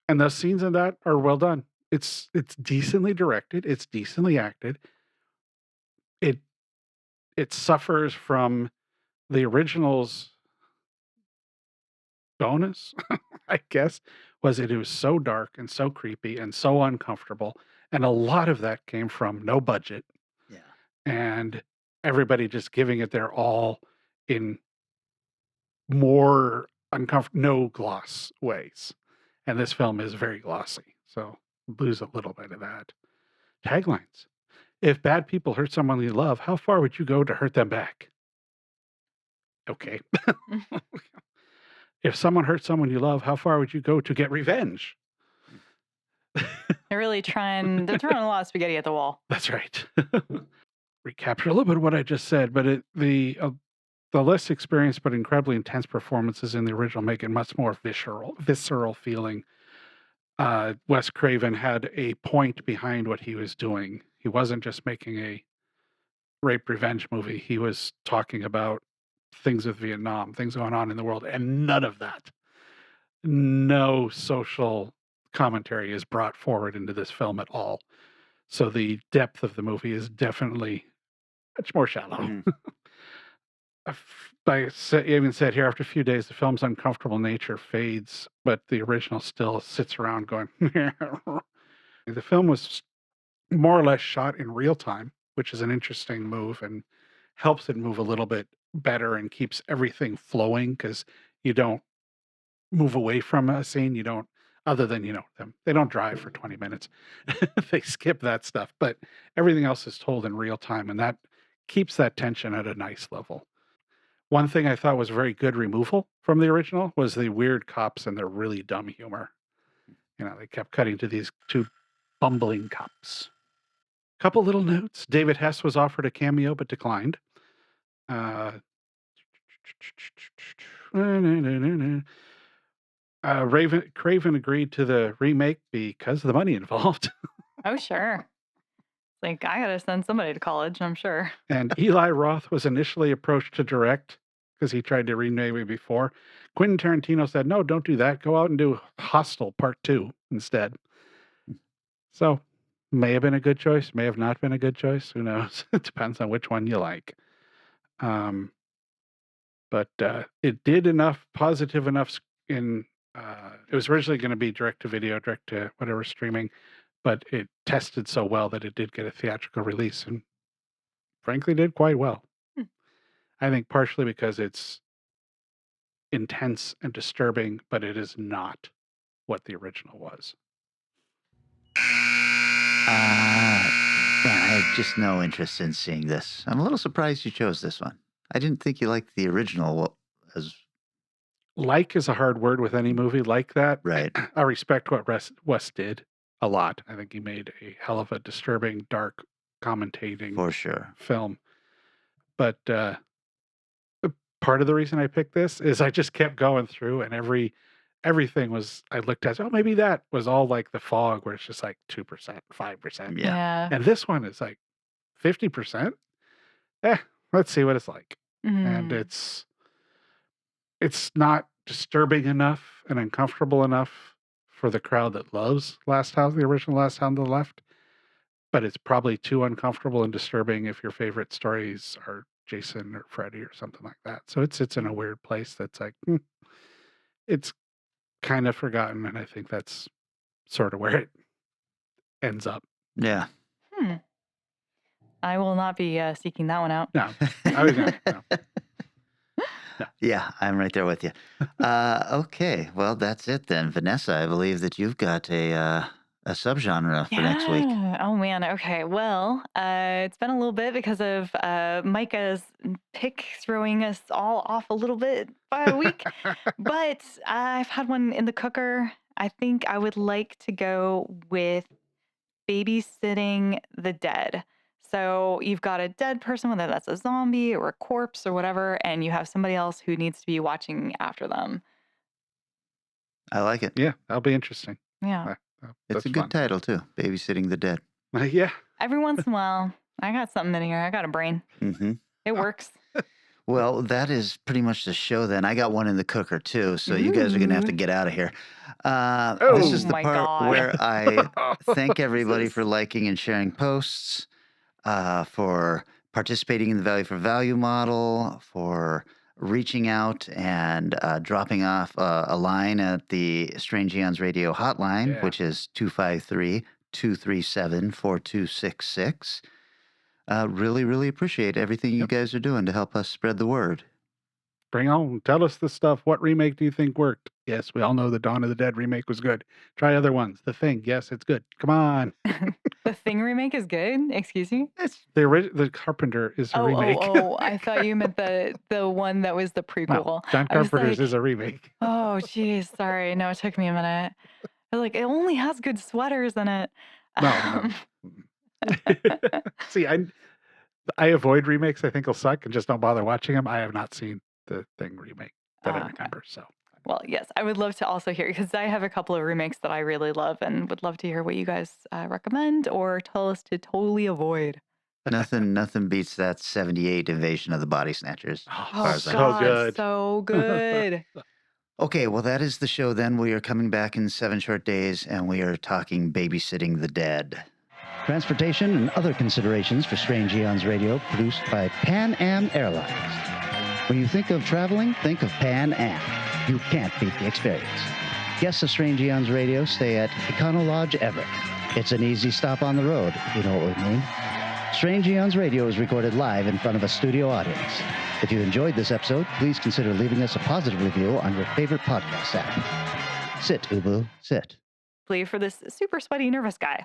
S5: And those scenes in that are well done. It's decently directed. It's decently acted. It suffers from the original's bonus, I guess, was it was so dark and so creepy and so uncomfortable. And a lot of that came from no budget.
S4: Yeah.
S5: And everybody just giving it their all in more no gloss ways. And this film is very glossy. So lose a little bit of that. Taglines. If bad people hurt someone you love, how far would you go to hurt them back? Okay. If someone hurts someone you love, how far would you go to get revenge?
S6: They're throwing a lot of spaghetti at the wall.
S5: That's right. recapture a little bit of what I just said, but the less experienced but incredibly intense performances in the original make it much more visceral feeling. Wes Craven had a point behind what he was doing. He wasn't just making a rape revenge movie. He was talking about things with Vietnam, things going on in the world, and none of that, no social commentary is brought forward into this film at all. So the depth of the movie is definitely much more shallow. I even said here, after a few days, the film's uncomfortable nature fades, but the original still sits around going. The film was more or less shot in real time, which is an interesting move and helps it move a little bit better and keeps everything flowing because you don't move away from a scene. You don't, other than, them. They don't drive for 20 minutes. They skip that stuff, but everything else is told in real time, and that keeps that tension at a nice level. One thing I thought was very good removal from the original was the weird cops and their really dumb humor. They kept cutting to these two bumbling cops. Couple little notes. David Hess was offered a cameo but declined. Craven agreed to the remake because of the money involved.
S6: Oh, sure. I gotta send somebody to college, I'm sure.
S5: And Eli Roth was initially approached to direct because he tried to remake it before. Quentin Tarantino said, no, don't do that. Go out and do Hostel Part 2 instead. So, may have been a good choice, may have not been a good choice. Who knows? It depends on which one you like. But it did enough, positive enough in, it was originally going to be direct to video, direct to whatever streaming, but it tested so well that it did get a theatrical release and frankly did quite well. I think partially because it's intense and disturbing, but it is not what the original was.
S4: Man, I had just no interest in seeing this. I'm a little surprised you chose this one. I didn't think you liked the original as...
S5: Like is a hard word with any movie like that.
S4: Right.
S5: I respect what Wes did a lot. I think he made a hell of a disturbing, dark, commentating
S4: For sure.
S5: film. But part of the reason I picked this is I just kept going through and everything was, I looked at, maybe that was all like The Fog, where it's just like 2%, 5%.
S6: Yeah.
S5: And this one is like 50%. Let's see what it's like. And it's not disturbing enough and uncomfortable enough for the crowd that loves the original Last House on the Left. But it's probably too uncomfortable and disturbing if your favorite stories are Jason or Freddy or something like that. So it sits in a weird place that's like, it's kind of forgotten. And I think that's sort of where it ends up.
S4: Yeah.
S6: I will not be seeking that one out.
S5: No, I was not. No.
S4: No. Yeah, I'm right there with you. Okay, well, that's it then. Vanessa, I believe that you've got a subgenre for next week.
S6: Oh, man. Okay. Well, it's been a little bit because of Micah's pick throwing us all off a little bit by a week. But I've had one in the cooker. I think I would like to go with Babysitting the Dead. So you've got a dead person, whether that's a zombie or a corpse or whatever, and you have somebody else who needs to be watching after them.
S4: I like it.
S5: Yeah, that'll be interesting.
S6: Yeah.
S4: It's a good title, too. Babysitting the Dead.
S5: Yeah.
S6: Every once in a while, I got something in here. I got a brain.
S4: Mm-hmm.
S6: It works.
S4: Well, that is pretty much the show then. I got one in the cooker, too, so you guys are going to have to get out of here. This is the part where I thank everybody for liking and sharing posts, for participating in the Value for Value model, for reaching out and dropping off a line at the Strange Eons Radio hotline, which is 253-237-4266. Really, really appreciate everything you guys are doing to help us spread the word.
S5: Bring on. Tell us the stuff. What remake do you think worked? Yes, we all know the Dawn of the Dead remake was good. Try other ones. The Thing. Yes, it's good. Come on.
S6: The Thing remake is good? Excuse me?
S5: The Carpenter is a remake.
S6: Oh, I thought you meant the one that was the prequel.
S5: No, John Carpenter's is a remake.
S6: Oh, geez. Sorry. No, it took me a minute. I was like, it only has good sweaters in it.
S5: No. See, I avoid remakes. I think will suck and just don't bother watching them. I have not seen the Thing remake that I
S6: Okay.
S5: remember. So
S6: Well, yes, I would love to also hear because I have a couple of remakes that I really love and would love to hear what you guys recommend or tell us to totally avoid.
S4: Nothing beats that 78 Invasion of the Body Snatchers. As far
S6: Oh
S4: as I'm
S5: so
S6: God,
S5: good.
S6: so good.
S4: Okay, well, that is the show then. We are coming back in 7 short days, and we are talking Babysitting the Dead.
S2: Transportation and other considerations for Strange Eons Radio produced by Pan Am Airlines. When you think of traveling, think of Pan Am. You can't beat the experience. Guests of Strange Eons Radio stay at Econo Lodge Everett. It's an easy stop on the road, if you know what we mean. Strange Eons Radio is recorded live in front of a studio audience. If you enjoyed this episode, please consider leaving us a positive review on your favorite podcast app. Sit, Ubu, sit.
S6: Plea for this super sweaty, nervous guy.